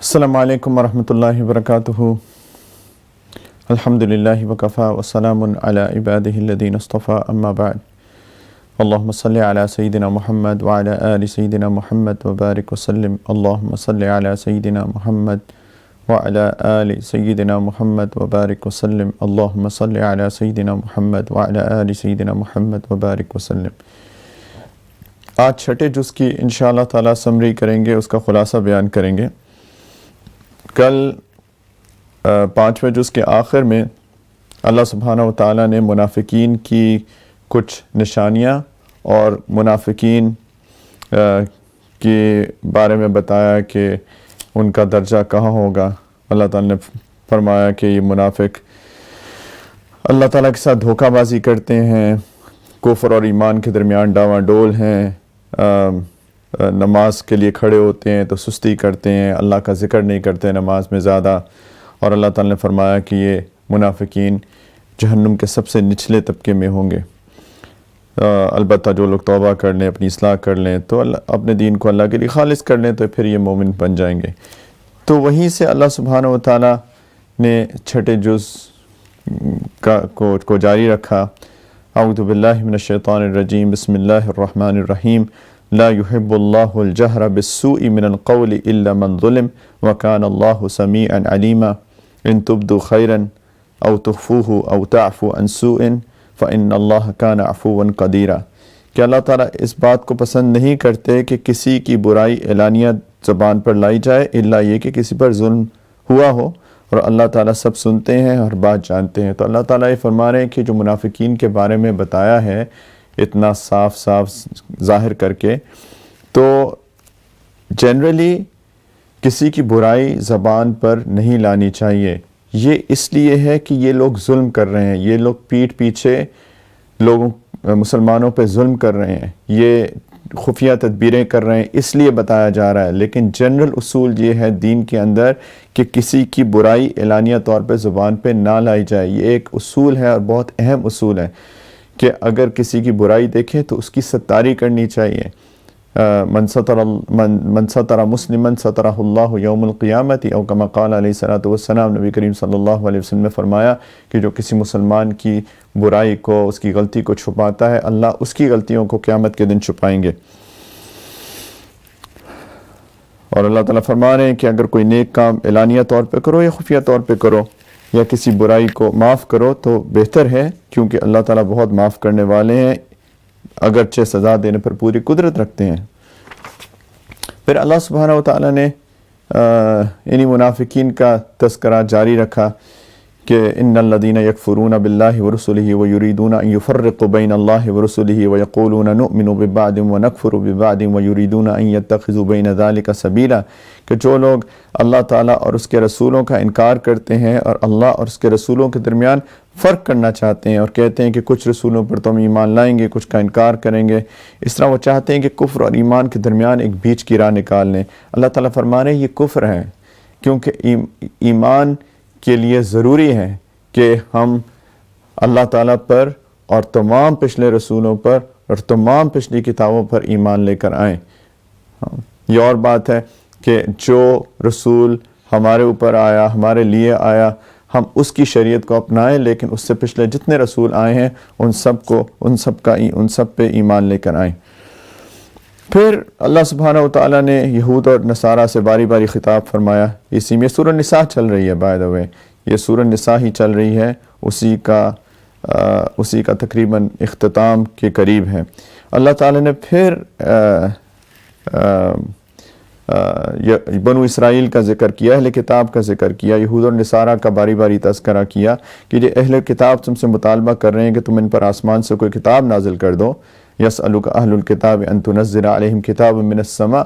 السلام علیکم ورحمۃ اللہ وبرکاتہ۔ الحمدللہ وکفا وسلام علی عبادہ الذین اصطفیٰ، اما بعد۔ اللہم صلی علی سیدنا محمد وعلی آل سیدنا محمد وبارک وسلم۔ اللہم صلی علی سیدنا محمد وعلی آل سیدنا محمد وبارک وسلم۔ اللہم صلی علی سیدنا محمد وعلی آل سیدنا محمد وبارک وسلم۔ آج چھٹے جز کی انشاءاللہ تعالیٰ سمری کریں گے، اس کا خلاصہ بیان کریں گے۔ کل پانچویں جز کے آخر میں اللہ سبحانہ و تعالیٰ نے منافقین کی کچھ نشانیاں اور منافقین کے بارے میں بتایا کہ ان کا درجہ کہاں ہوگا۔ اللہ تعالیٰ نے فرمایا کہ یہ منافق اللہ تعالیٰ کے ساتھ دھوکہ بازی کرتے ہیں، کفر اور ایمان کے درمیان ڈاواں ڈول ہیں، نماز کے لیے کھڑے ہوتے ہیں تو سستی کرتے ہیں، اللہ کا ذکر نہیں کرتے نماز میں زیادہ، اور اللہ تعالیٰ نے فرمایا کہ یہ منافقین جہنم کے سب سے نچلے طبقے میں ہوں گے۔ البتہ جو لوگ توبہ کر لیں، اپنی اصلاح کر لیں، تو اپنے دین کو اللہ کے لیے خالص کر لیں، تو پھر یہ مومن بن جائیں گے۔ تو وہیں سے اللہ سبحانہ و تعالیٰ نے چھٹے جز کو جاری رکھا۔ اعوذ باللہ من الشیطان الرجیم، بسم اللہ الرحمن الرحیم۔ لا يحب الله الجهر بالسوء من القول إلا من ظلم وكان الله سميعا عليما إن تبدوا خيرا أو تخفوه أو تعفوا عن سوء فإن الله كان عفوا قديرا۔ کہ اللہ تعالیٰ اس بات کو پسند نہیں کرتے کہ کسی کی برائی اعلانیہ زبان پر لائی جائے الا یہ کہ کسی پر ظلم ہوا ہو، اور اللہ تعالیٰ سب سنتے ہیں، ہر بات جانتے ہیں۔ تو اللہ تعالیٰ یہ فرما رہے ہیں کہ جو منافقین کے بارے میں بتایا ہے اتنا صاف ظاہر کر کے، تو جنرلی کسی کی برائی زبان پر نہیں لانی چاہیے۔ یہ اس لیے ہے کہ یہ لوگ ظلم کر رہے ہیں، یہ لوگ پیٹھ پیچھے لوگوں مسلمانوں پہ ظلم کر رہے ہیں، یہ خفیہ تدبیریں کر رہے ہیں، اس لیے بتایا جا رہا ہے۔ لیکن جنرل اصول یہ ہے دین کے اندر کہ کسی کی برائی اعلانیہ طور پہ زبان پہ نہ لائی جائے۔ یہ ایک اصول ہے اور بہت اہم اصول ہے کہ اگر کسی کی برائی دیکھیں تو اس کی ستاری کرنی چاہیے۔ من ستر مسلما سترہ اللہ یوم القیامت، او کما قال علیہ الصلوۃ والسلام، نبی کریم صلی اللہ علیہ وسلم نے فرمایا کہ جو کسی مسلمان کی برائی کو، اس کی غلطی کو چھپاتا ہے، اللہ اس کی غلطیوں کو قیامت کے دن چھپائیں گے۔ اور اللہ تعالیٰ فرما رہے ہیں کہ اگر کوئی نیک کام اعلانیہ طور پہ کرو یا خفیہ طور پہ کرو یا کسی برائی کو معاف کرو تو بہتر ہے، کیونکہ اللہ تعالیٰ بہت معاف کرنے والے ہیں، اگرچہ سزا دینے پر پوری قدرت رکھتے ہیں۔ پھر اللہ سبحانہ و تعالیٰ نے انہی منافقین کا تذکرہ جاری رکھا کہ ان الذین یکفرون باللہ ورسلہ ویریدون ان یفرقوا بین اللہ ورسلہ ویقولون نؤمن ببعض ونکفر ببعض ویریدون ان یتخذوا بین ذلک سبیلا، کہ جو لوگ اللہ تعالیٰ اور اس کے رسولوں کا انکار کرتے ہیں اور اللہ اور اس کے رسولوں کے درمیان فرق کرنا چاہتے ہیں اور کہتے ہیں کہ کچھ رسولوں پر تو ہم ایمان لائیں گے، کچھ کا انکار کریں گے، اس طرح وہ چاہتے ہیں کہ کفر اور ایمان کے درمیان ایک بیچ کی راہ نکال لیں۔ اللہ تعالیٰ فرما رہے ہیں یہ کفر ہے، کیونکہ ایمان کے لیے ضروری ہے کہ ہم اللہ تعالیٰ پر اور تمام پچھلے رسولوں پر اور تمام پچھلی کتابوں پر ایمان لے کر آئیں۔ یہ اور بات ہے کہ جو رسول ہمارے اوپر آیا، ہمارے لیے آیا، ہم اس کی شریعت کو اپنائیں، لیکن اس سے پچھلے جتنے رسول آئے ہیں ان سب پہ ایمان لے کر آئیں۔ پھر اللہ سبحانہ و تعالیٰ نے یہود اور نصارہ سے باری باری خطاب فرمایا۔ اسی میں سورہ نساء چل رہی ہے، بائی دا وے یہ سورہ نساء ہی چل رہی ہے، اسی کا تقریباً اختتام کے قریب ہے۔ اللہ تعالیٰ نے پھر بنو اسرائیل کا ذکر کیا، اہل کتاب کا ذکر کیا، یہود اور نصارہ کا باری باری تذکرہ کیا کہ یہ اہل کتاب تم سے مطالبہ کر رہے ہیں کہ تم ان پر آسمان سے کوئی کتاب نازل کر دو، یسألک اہل الکتاب ان تنزل علیہم کتاب من السماء۔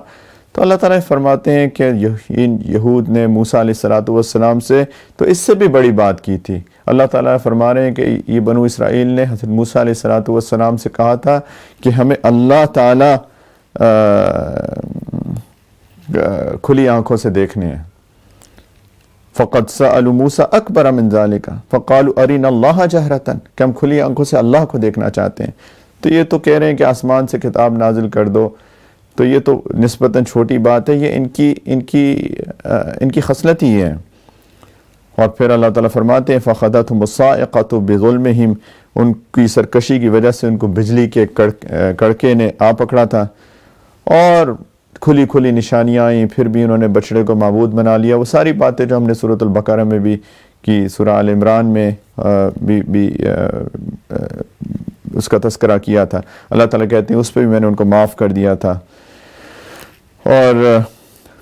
تو اللہ تعالیٰ فرماتے ہیں کہ یہود نے موسیٰ علیہ السلام سے تو اس سے بھی بڑی بات کی تھی۔ اللہ تعالیٰ فرما رہے ہیں کہ یہ بنو اسرائیل نے حضرت موسیٰ علیہ السلام سے کہا تھا کہ ہمیں اللہ تعالیٰ کھلی آنکھوں سے دیکھنے ہیں۔ فقد سألوا موسیٰ اکبر من ذلک فقالوا ارنا اللہ جہرۃ، کہ ہم کھلی آنکھوں سے اللہ کو دیکھنا چاہتے ہیں۔ تو یہ تو کہہ رہے ہیں کہ آسمان سے کتاب نازل کر دو، تو یہ تو نسبتاً چھوٹی بات ہے، یہ ان کی خصلت ہی ہے۔ اور پھر اللہ تعالیٰ فرماتے ہیں فَأَخَذَتْهُمُ الصَّاعِقَةُ بِظُلْمِهِمْ، ان کی سرکشی کی وجہ سے ان کو بجلی کے کڑکے نے آ پکڑا تھا، اور کھلی کھلی نشانیاں آئیں، پھر بھی انہوں نے بچڑے کو معبود بنا لیا۔ وہ ساری باتیں جو ہم نے سورۃ البقرہ میں بھی کی، سورہ آل عمران میں بھی اس کا تذکرہ کیا تھا۔ اللہ تعالیٰ کہتے ہیں اس پہ بھی میں نے ان کو معاف کر دیا تھا۔ اور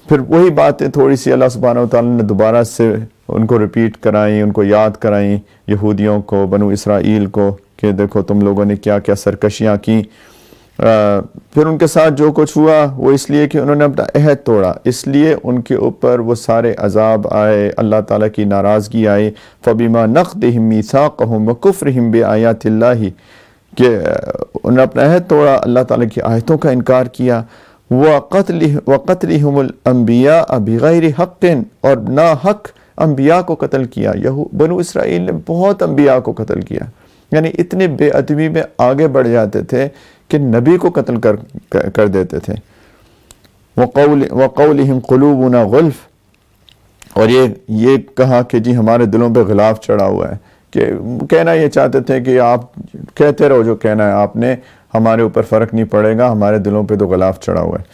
پھر وہی باتیں تھوڑی سی اللہ سبحانہ وتعالیٰ نے دوبارہ سے ان کو ریپیٹ کرائیں، ان کو یاد کرائیں، یہودیوں کو، بنو اسرائیل کو، کہ دیکھو تم لوگوں نے کیا کیا سرکشیاں کی۔ پھر ان کے ساتھ جو کچھ ہوا وہ اس لیے کہ انہوں نے اپنا عہد توڑا، اس لیے ان کے اوپر وہ سارے عذاب آئے، اللہ تعالیٰ کی ناراضگی آئی۔ فَبِمَا نَقْضِهِمْ مِيثَاقَهُمْ وَكُفْرِهِمْ بِآيَاتِ اللَّهِ، کہ انہوں نے اپنا عہد توڑا، اللہ تعالیٰ کی آیتوں کا انکار کیا۔ وَقَتْلِهِمُ الْأَنْبِيَاءَ بِغَيْرِ حَقٍ، اور ناحق انبیاء کو قتل کیا۔ بنو اسرائیل نے بہت انبیاء کو قتل کیا، یعنی اتنے بے ادبی میں آگے بڑھ جاتے تھے کہ نبی کو قتل کر دیتے تھے۔ وَقَوْلِهِمْ قُلُوبُنَا غُلْفٌ، اور یہ کہا کہ جی ہمارے دلوں پہ غلاف چڑھا ہوا ہے، کہ کہنا یہ چاہتے تھے کہ آپ کہتے رہو جو کہنا ہے آپ نے، ہمارے اوپر فرق نہیں پڑے گا، ہمارے دلوں پہ تو غلاف چڑھا ہوا ہے،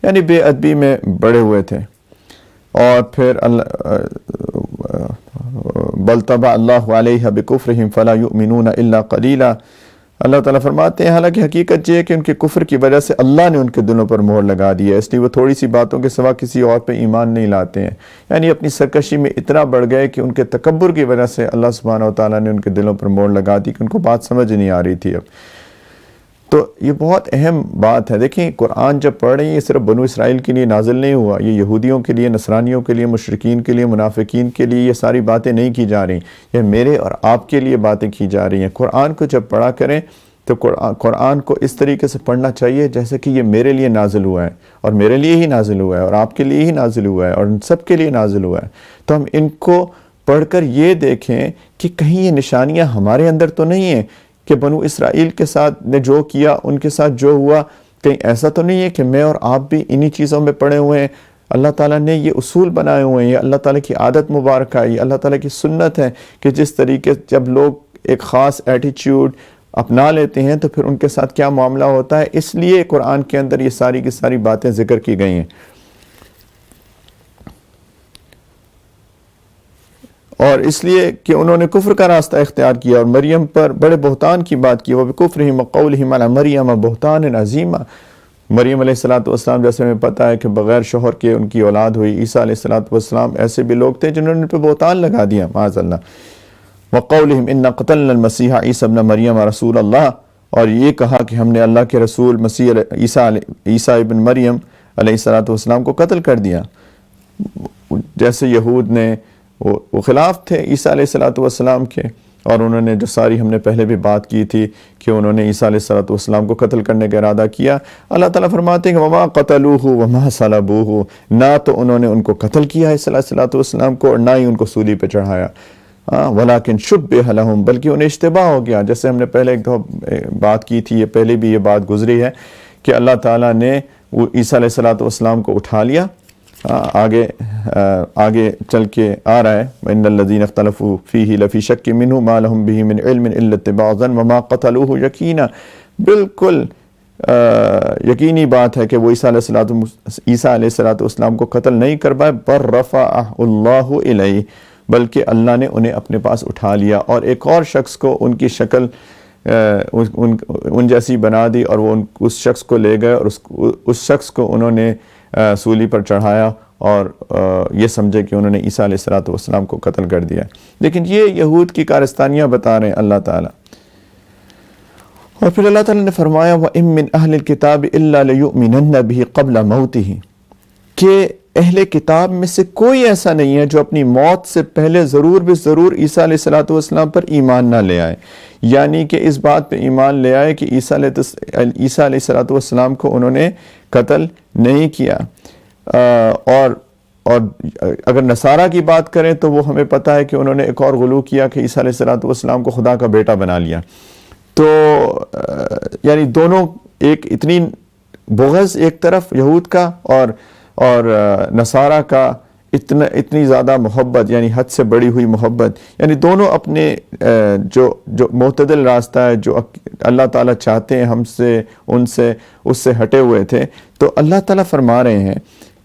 یعنی بے ادبی میں بڑے ہوئے تھے۔ اور پھر بل طبع اللہ علیہ بکفرہم فلا یؤمنون الا قلیلا، اللہ تعالیٰ فرماتے ہیں حالانکہ حقیقت یہ ہے کہ ان کے کفر کی وجہ سے اللہ نے ان کے دلوں پر مہر لگا دی ہے، اس لیے وہ تھوڑی سی باتوں کے سوا کسی اور پہ ایمان نہیں لاتے ہیں، یعنی اپنی سرکشی میں اتنا بڑھ گئے کہ ان کے تکبر کی وجہ سے اللہ سبحانہ وتعالیٰ نے ان کے دلوں پر مہر لگا دی کہ ان کو بات سمجھ نہیں آ رہی تھی۔ اب تو یہ بہت اہم بات ہے۔ دیکھیں قرآن جب پڑھ رہے ہیں یہ صرف بنو اسرائیل کے لیے نازل نہیں ہوا، یہ یہودیوں کے لیے، نصرانیوں کے لیے، مشرکین کے لیے، منافقین کے لیے یہ ساری باتیں نہیں کی جا رہی، یہ میرے اور آپ کے لیے باتیں کی جا رہی ہیں۔ قرآن کو جب پڑھا کریں تو قرآن کو اس طریقے سے پڑھنا چاہیے جیسے کہ یہ میرے لیے نازل ہوا ہے، اور میرے لیے ہی نازل ہوا ہے، اور آپ کے لیے ہی نازل ہوا ہے، اور ان سب کے لیے نازل ہوا ہے۔ تو ہم ان کو پڑھ کر یہ دیکھیں کہ کہیں یہ نشانیاں ہمارے اندر تو نہیں ہیں کہ بنو اسرائیل کے ساتھ نے جو کیا، ان کے ساتھ جو ہوا، کہیں ایسا تو نہیں ہے کہ میں اور آپ بھی انہی چیزوں میں پڑے ہوئے ہیں۔ اللہ تعالیٰ نے یہ اصول بنائے ہوئے ہیں، یہ اللہ تعالیٰ کی عادت مبارکہ ہے، یہ اللہ تعالیٰ کی سنت ہے کہ جس طریقے جب لوگ ایک خاص ایٹیچیوڈ اپنا لیتے ہیں تو پھر ان کے ساتھ کیا معاملہ ہوتا ہے، اس لیے قرآن کے اندر یہ ساری کی ساری باتیں ذکر کی گئی ہیں۔ اور اس لیے کہ انہوں نے کفر کا راستہ اختیار کیا اور مریم پر بڑے بہتان کی بات کی، وَبِكُفْرِهِمْ وَقَوْلِهِمْ عَلَى مَرْيَمَ بُهْتَانٍ عَظِيمًا، مریم علیہ السلام جیسے ہمیں پتہ ہے کہ بغیر شوہر کے ان کی اولاد ہوئی، عیسیٰ علیہ السلام ایسے بھی لوگ تھے جنہوں نے ان پہ بہتان لگا دیا معاذ اللہ۔ وَقَوْلِهِمْ إِنَّا قَتَلْنَا الْمَسِيحَ عِيسَى ابْنَ مَرْيَمَ رَسُولَ اللَّهِ، اور یہ کہا کہ ہم نے اللہ کے رسول مسیح عیسیٰ ابن مریم علیہ السلام کو قتل کر دیا۔ جیسے یہود نے وہ خلاف تھے عیسیٰ علیہ السلام کے، اور انہوں نے جو ساری ہم نے پہلے بھی بات کی تھی کہ انہوں نے عیسیٰ علیہ السلام کو قتل کرنے کا ارادہ کیا۔ اللہ تعالیٰ فرماتے ہیں کہ وَمَا قَتَلُوهُ وَمَا صَلَبُوهُ، نہ تو انہوں نے ان کو قتل کیا عیسیٰ علیہ السلام کو، اور نہ ہی ان کو صلیب پہ چڑھایا، وَلَكِنْ شُبِّهَ لَهُمْ، بلکہ انہیں اشتباہ ہو گیا، جیسے ہم نے پہلے ایک بات کی تھی، یہ پہلے بھی یہ بات گزری ہے کہ اللہ تعالیٰ نے عیسیٰ علیہ السلام کو اٹھا لیا۔ آگے چل کے آ رہا ہے وَإِنَّ الَّذِينَ اخْتَلَفُوا فِيهِ لَفِي شَكٍّ مِّنْهُ مَا لَهُم بِهِ مِنْ عِلْمٍ إِلَّا اتِّبَاعَ الظَّنِّ وَمَا قَتَلُوهُ يَقِينًا، بالکل یقینی بات ہے کہ وہ عیسیٰ علیہ السلام کو قتل نہیں کر پائے، بل رفعہ اللہ الیہ، بلکہ اللہ نے انہیں اپنے پاس اٹھا لیا اور ایک اور شخص کو ان کی شکل ان جیسی بنا دی، اور وہ اس شخص کو لے گئے اور اس شخص کو انہوں نے سولی پر چڑھایا، اور یہ سمجھے کہ انہوں نے عیسیٰ علیہ السلام کو قتل کر دیا۔ لیکن یہ یہود کی کارستانیاں بتا رہے ہیں اللہ تعالیٰ۔ اور پھر اللہ تعالیٰ نے فرمایا وَإِن مِّنْ أَهْلِ الْكِتَابِ إِلَّا لَيُؤْمِنَنَّ بِهِ قَبْلَ مَوْتِهِ، کہ اہل کتاب میں سے کوئی ایسا نہیں ہے جو اپنی موت سے پہلے ضرور ضرور عیسیٰ علیہ السلام پر ایمان نہ لے آئے، یعنی کہ اس بات پہ ایمان لے آئے کہ عیسیٰ علیہ السلام کو انہوں نے قتل نہیں کیا۔ اور اگر نصارہ کی بات کریں تو وہ ہمیں پتہ ہے کہ انہوں نے ایک اور غلو کیا کہ عیسیٰ علیہ السلام کو خدا کا بیٹا بنا لیا۔ تو یعنی دونوں ایک اتنی بغض ایک طرف یہود کا اور نصارہ کا اتنی زیادہ محبت، یعنی حد سے بڑی ہوئی محبت، یعنی دونوں اپنے جو معتدل راستہ ہے، جو اللہ تعالیٰ چاہتے ہیں ہم سے، ان سے، اس سے ہٹے ہوئے تھے. تو اللہ تعالیٰ فرما رہے ہیں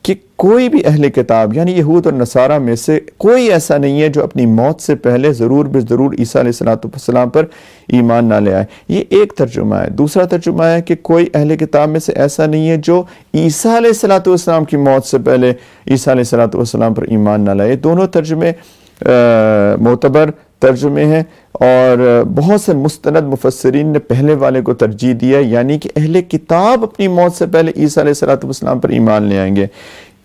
کہ کوئی بھی اہل کتاب یعنی یہود اور نصارہ میں سے کوئی ایسا نہیں ہے جو اپنی موت سے پہلے ضرور بضرور عیسیٰ علیہ السلام پر ایمان نہ لے آئے. یہ ایک ترجمہ ہے. دوسرا ترجمہ ہے کہ کوئی اہل کتاب میں سے ایسا نہیں ہے جو عیسیٰ علیہ السلام کی موت سے پہلے عیسیٰ علیہ السلام پر ایمان نہ لائے. دونوں ترجمے معتبر ترجمے ہیں، اور بہت سے مستند مفسرین نے پہلے والے کو ترجیح دیا، یعنی کہ اہل کتاب اپنی موت سے پہلے عیسیٰ علیہ السلام پر ایمان لے آئیں گے.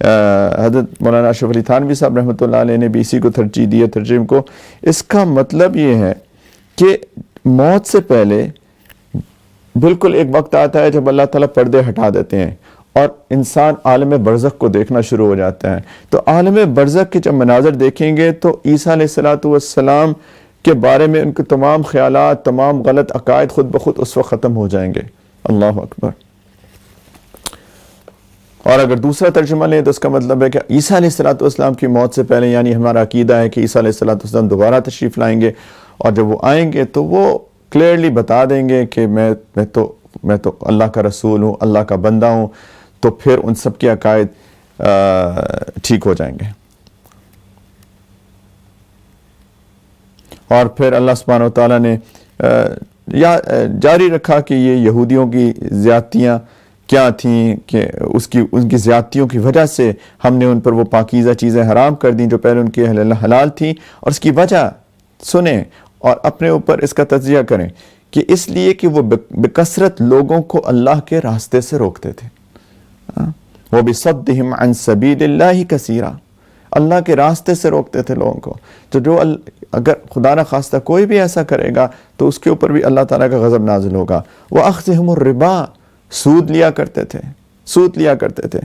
حضرت مولانا اشرف علی تھانوی صاحب رحمۃ اللہ علیہ نے بھی اسی کو ترجیح دیا ترجمے کو. اس کا مطلب یہ ہے کہ موت سے پہلے بالکل ایک وقت آتا ہے جب اللہ تعالیٰ پردے ہٹا دیتے ہیں اور انسان عالم برزخ کو دیکھنا شروع ہو جاتا ہے. تو عالم برزخ کے جب مناظر دیکھیں گے تو عیسیٰ علیہ السلام کے بارے میں ان کے تمام خیالات، تمام غلط عقائد خود بخود اس وقت ختم ہو جائیں گے. اللہ اکبر. اور اگر دوسرا ترجمہ لیں تو اس کا مطلب ہے کہ عیسیٰ علیہ السلام کی موت سے پہلے، یعنی ہمارا عقیدہ ہے کہ عیسیٰ علیہ السلام دوبارہ تشریف لائیں گے، اور جب وہ آئیں گے تو وہ کلیئرلی بتا دیں گے کہ میں تو اللہ کا رسول ہوں، اللہ کا بندہ ہوں. تو پھر ان سب کے عقائد ٹھیک ہو جائیں گے. اور پھر اللہ سبحانہ و تعالیٰ نے جاری رکھا کہ یہ یہودیوں کی زیادتیاں کیا تھیں، کہ ان کی زیادتیوں کی وجہ سے ہم نے ان پر وہ پاکیزہ چیزیں حرام کر دیں جو پہلے ان کی حلال تھیں. اور اس کی وجہ سنیں اور اپنے اوپر اس کا تجزیہ کریں کہ اس لیے کہ وہ بکثرت لوگوں کو اللہ کے راستے سے روکتے تھے. وَبِصَدِّهِمْ عَنْ سَبِيلِ اللَّهِ كَثِيرًا، اللہ کے راستے سے روکتے تھے لوگوں کو. تو جو اگر خدا نہ خواستہ کوئی بھی ایسا کرے گا تو اس کے اوپر بھی اللہ تعالیٰ کا غضب نازل ہوگا. وَأَخْذِهِمُ الرِّبَا، سود لیا کرتے تھے.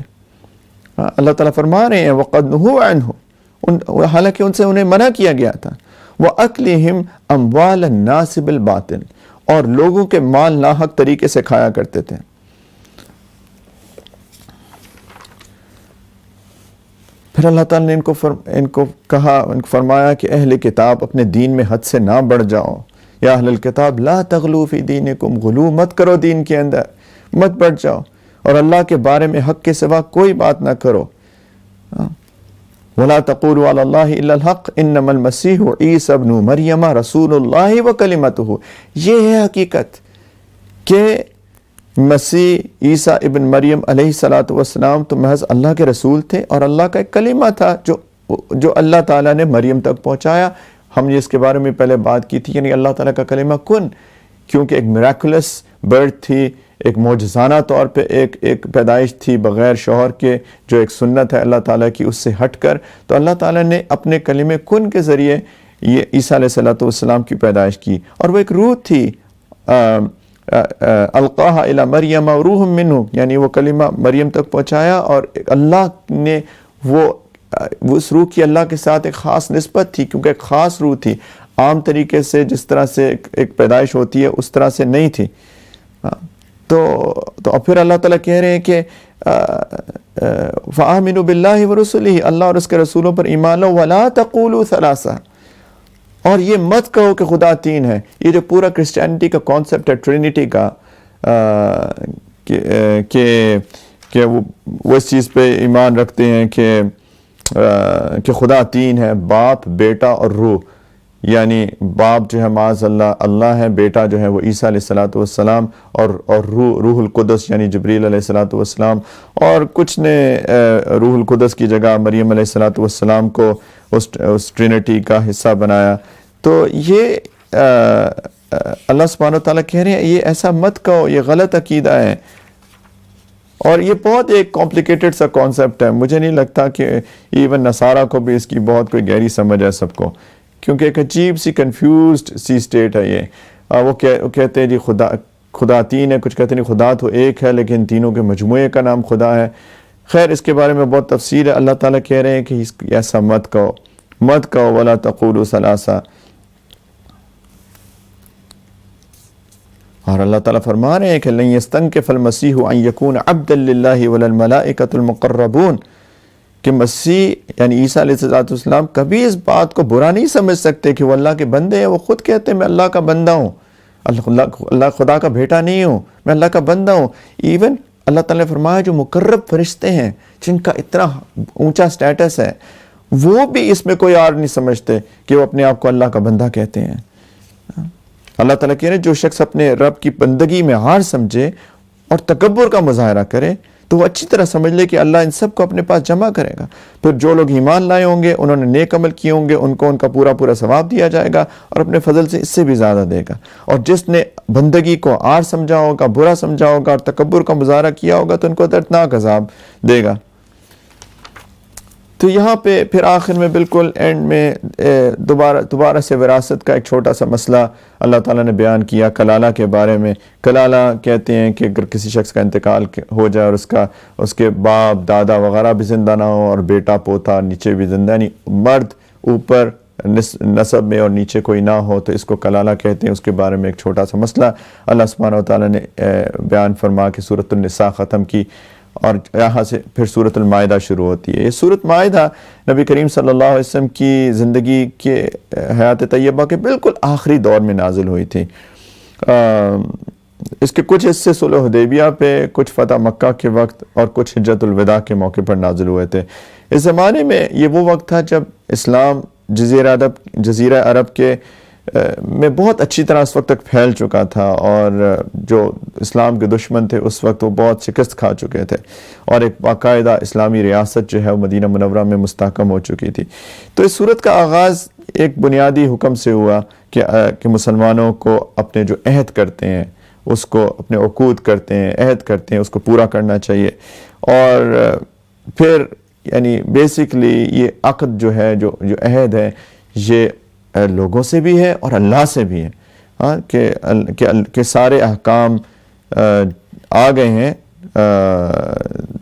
اللہ تعالیٰ فرما رہے ہیں وَقَدْ نُهُوا عَنْهُ، حالانکہ ان سے انہیں منع کیا گیا تھا. وَأَكْلِهِمْ أَمْوَالَ النَّاسِ بِالْبَاطِلِ، اور لوگوں کے مال ناحق طریقے سے کھایا کرتے تھے. پھر اللہ تعالیٰ نے ان کو فرمایا کہ اہل کتاب اپنے دین میں حد سے نہ بڑھ جاؤ. یا اہل الکتاب لا تغلو فی دینکم، غلو مت کرو دین کے اندر، مت بڑھ جاؤ، اور اللہ کے بارے میں حق کے سوا کوئی بات نہ کرو. ولا تقولوا علی اللہ الا الحق انما المسیح عیسی ابن مریم رسول اللہ وکلمتہ. یہ ہے حقیقت کہ مسیح عیسیٰ ابن مریم علیہ السلام تو محض اللہ کے رسول تھے اور اللہ کا ایک کلمہ تھا جو اللہ تعالیٰ نے مریم تک پہنچایا. ہم نے اس کے بارے میں پہلے بات کی تھی، یعنی اللہ تعالیٰ کا کلمہ کن، کیونکہ ایک میراکولس برتھ تھی، ایک معجزانہ طور پہ ایک پیدائش تھی بغیر شوہر کے، جو ایک سنت ہے اللہ تعالیٰ کی، اس سے ہٹ کر تو اللہ تعالیٰ نے اپنے کلمہ کن کے ذریعے یہ عیسیٰ علیہ السلام کی پیدائش کی. اور وہ ایک روح تھی، القاها الی مریم روح منہ، یعنی وہ کلمہ مریم تک پہنچایا، اور اللہ نے وہ اس روح کی اللہ کے ساتھ ایک خاص نسبت تھی، کیونکہ ایک خاص روح تھی. عام طریقے سے جس طرح سے ایک پیدائش ہوتی ہے اس طرح سے نہیں تھی. تو پھر اللہ تعالیٰ کہہ رہے ہیں کہ فَآمِنُوا بِاللَّهِ وَرُسُلِهِ، اللہ اور اس کے رسولوں پر ایمان لو. وَلَا تَقُولُوا ثَلَاثَةً، اور یہ مت کہو کہ خدا تین ہے. یہ جو پورا کرسچینٹی کا کانسیپٹ ہے ٹرینٹی کا، کہ وہ اس چیز پہ ایمان رکھتے ہیں کہ خدا تین ہے، باپ، بیٹا اور روح. یعنی باپ جو ہے معاذ اللہ ہے، بیٹا جو ہے وہ عیسیٰ علیہ السلام، اور روح القدس یعنی جبریل علیہ السلام. اور کچھ نے روح القدس کی جگہ مریم علیہ السلام کو اس ٹرینٹی کا حصہ بنایا. تو یہ اللہ سبحانہ وتعالیٰ کہہ رہے ہیں یہ ایسا مت کہو، یہ غلط عقیدہ ہے. اور یہ بہت ایک کمپلیکیٹڈ سا کانسیپٹ ہے. مجھے نہیں لگتا کہ ایون نصارہ کو بھی اس کی بہت کوئی گہری سمجھ ہے سب کو، کیونکہ ایک عجیب سی کنفیوزڈ سی سٹیٹ ہے یہ. وہ کہتے ہیں جی خدا تین ہے، کچھ کہتے ہیں خدا تو ایک ہے لیکن تینوں کے مجموعے کا نام خدا ہے. خیر اس کے بارے میں بہت تفصیل ہے. اللہ تعالیٰ کہہ رہے ہیں کہ ایسا مت کہو. ولا تقولوا ثلاثہ. اور اللہ تعالیٰ فرما رہے ہیں کہ لن یستنکف المسیح ان یکون عبدا للہ ولا الملائکۃ المقربون، کہ مسیح یعنی عیسیٰ علیہ السلام کبھی اس بات کو برا نہیں سمجھ سکتے کہ وہ اللہ کے بندے ہیں۔ وہ خود کہتے ہیں میں اللہ کا بندہ ہوں، اللہ خدا کا بیٹا نہیں ہوں، میں اللہ کا بندہ ہوں۔ ایون اللہ تعالیٰ نے فرمایا جو مقرب فرشتے ہیں جن کا اتنا اونچا سٹیٹس ہے، وہ بھی اس میں کوئی آر نہیں سمجھتے کہ وہ اپنے آپ کو اللہ کا بندہ کہتے ہیں۔ اللہ تعالیٰ کہہ رہے ہیں جو شخص اپنے رب کی بندگی میں ہار سمجھے اور تکبر کا مظاہرہ کرے تو وہ اچھی طرح سمجھ لے کہ اللہ ان سب کو اپنے پاس جمع کرے گا۔ پھر جو لوگ ایمان لائے ہوں گے، انہوں نے نیک عمل کیے ہوں گے، ان کو ان کا پورا پورا ثواب دیا جائے گا اور اپنے فضل سے اس سے بھی زیادہ دے گا۔ اور جس نے بندگی کو آر سمجھا ہوگا، برا سمجھا ہوگا اور تکبر کا مظاہرہ کیا ہوگا تو ان کو دردناک عذاب دے گا۔ تو یہاں پہ پھر آخر میں بالکل اینڈ میں دوبارہ سے وراثت کا ایک چھوٹا سا مسئلہ اللہ تعالیٰ نے بیان کیا کلالہ کے بارے میں۔ کلالہ کہتے ہیں کہ اگر کسی شخص کا انتقال ہو جائے اور اس کے باپ دادا وغیرہ بھی زندہ نہ ہو اور بیٹا پوتا نیچے بھی زندہ، یعنی مرد اوپر نسب میں اور نیچے کوئی نہ ہو تو اس کو کلالہ کہتے ہیں۔ اس کے بارے میں ایک چھوٹا سا مسئلہ اللہ سبحانہ وتعالیٰ نے بیان فرما کے سورۃ النساء ختم کی، اور یہاں سے پھر سورۃ المائدہ شروع ہوتی ہے۔ یہ سورۃ مائدہ نبی کریم صلی اللہ علیہ وسلم کی زندگی کے حیات طیبہ کے بالکل آخری دور میں نازل ہوئی تھی۔ اس کے کچھ حصے صلح حدیبیہ پہ، کچھ فتح مکہ کے وقت اور کچھ حجۃ الوداع کے موقع پر نازل ہوئے تھے۔ اس زمانے میں یہ وہ وقت تھا جب اسلام جزیرہ عرب کے میں بہت اچھی طرح اس وقت تک پھیل چکا تھا، اور جو اسلام کے دشمن تھے اس وقت وہ بہت شکست کھا چکے تھے، اور ایک باقاعدہ اسلامی ریاست جو ہے وہ مدینہ منورہ میں مستحکم ہو چکی تھی۔ تو اس صورت کا آغاز ایک بنیادی حکم سے ہوا کہ مسلمانوں کو اپنے جو عہد کرتے ہیں، اس کو اپنے عقود کرتے ہیں، عہد کرتے ہیں، اس کو پورا کرنا چاہیے۔ اور پھر یعنی بیسکلی یہ عقد جو ہے، جو عہد ہے، یہ لوگوں سے بھی ہے اور اللہ سے بھی ہے، ہاں کہ سارے احکام آ گئے ہیں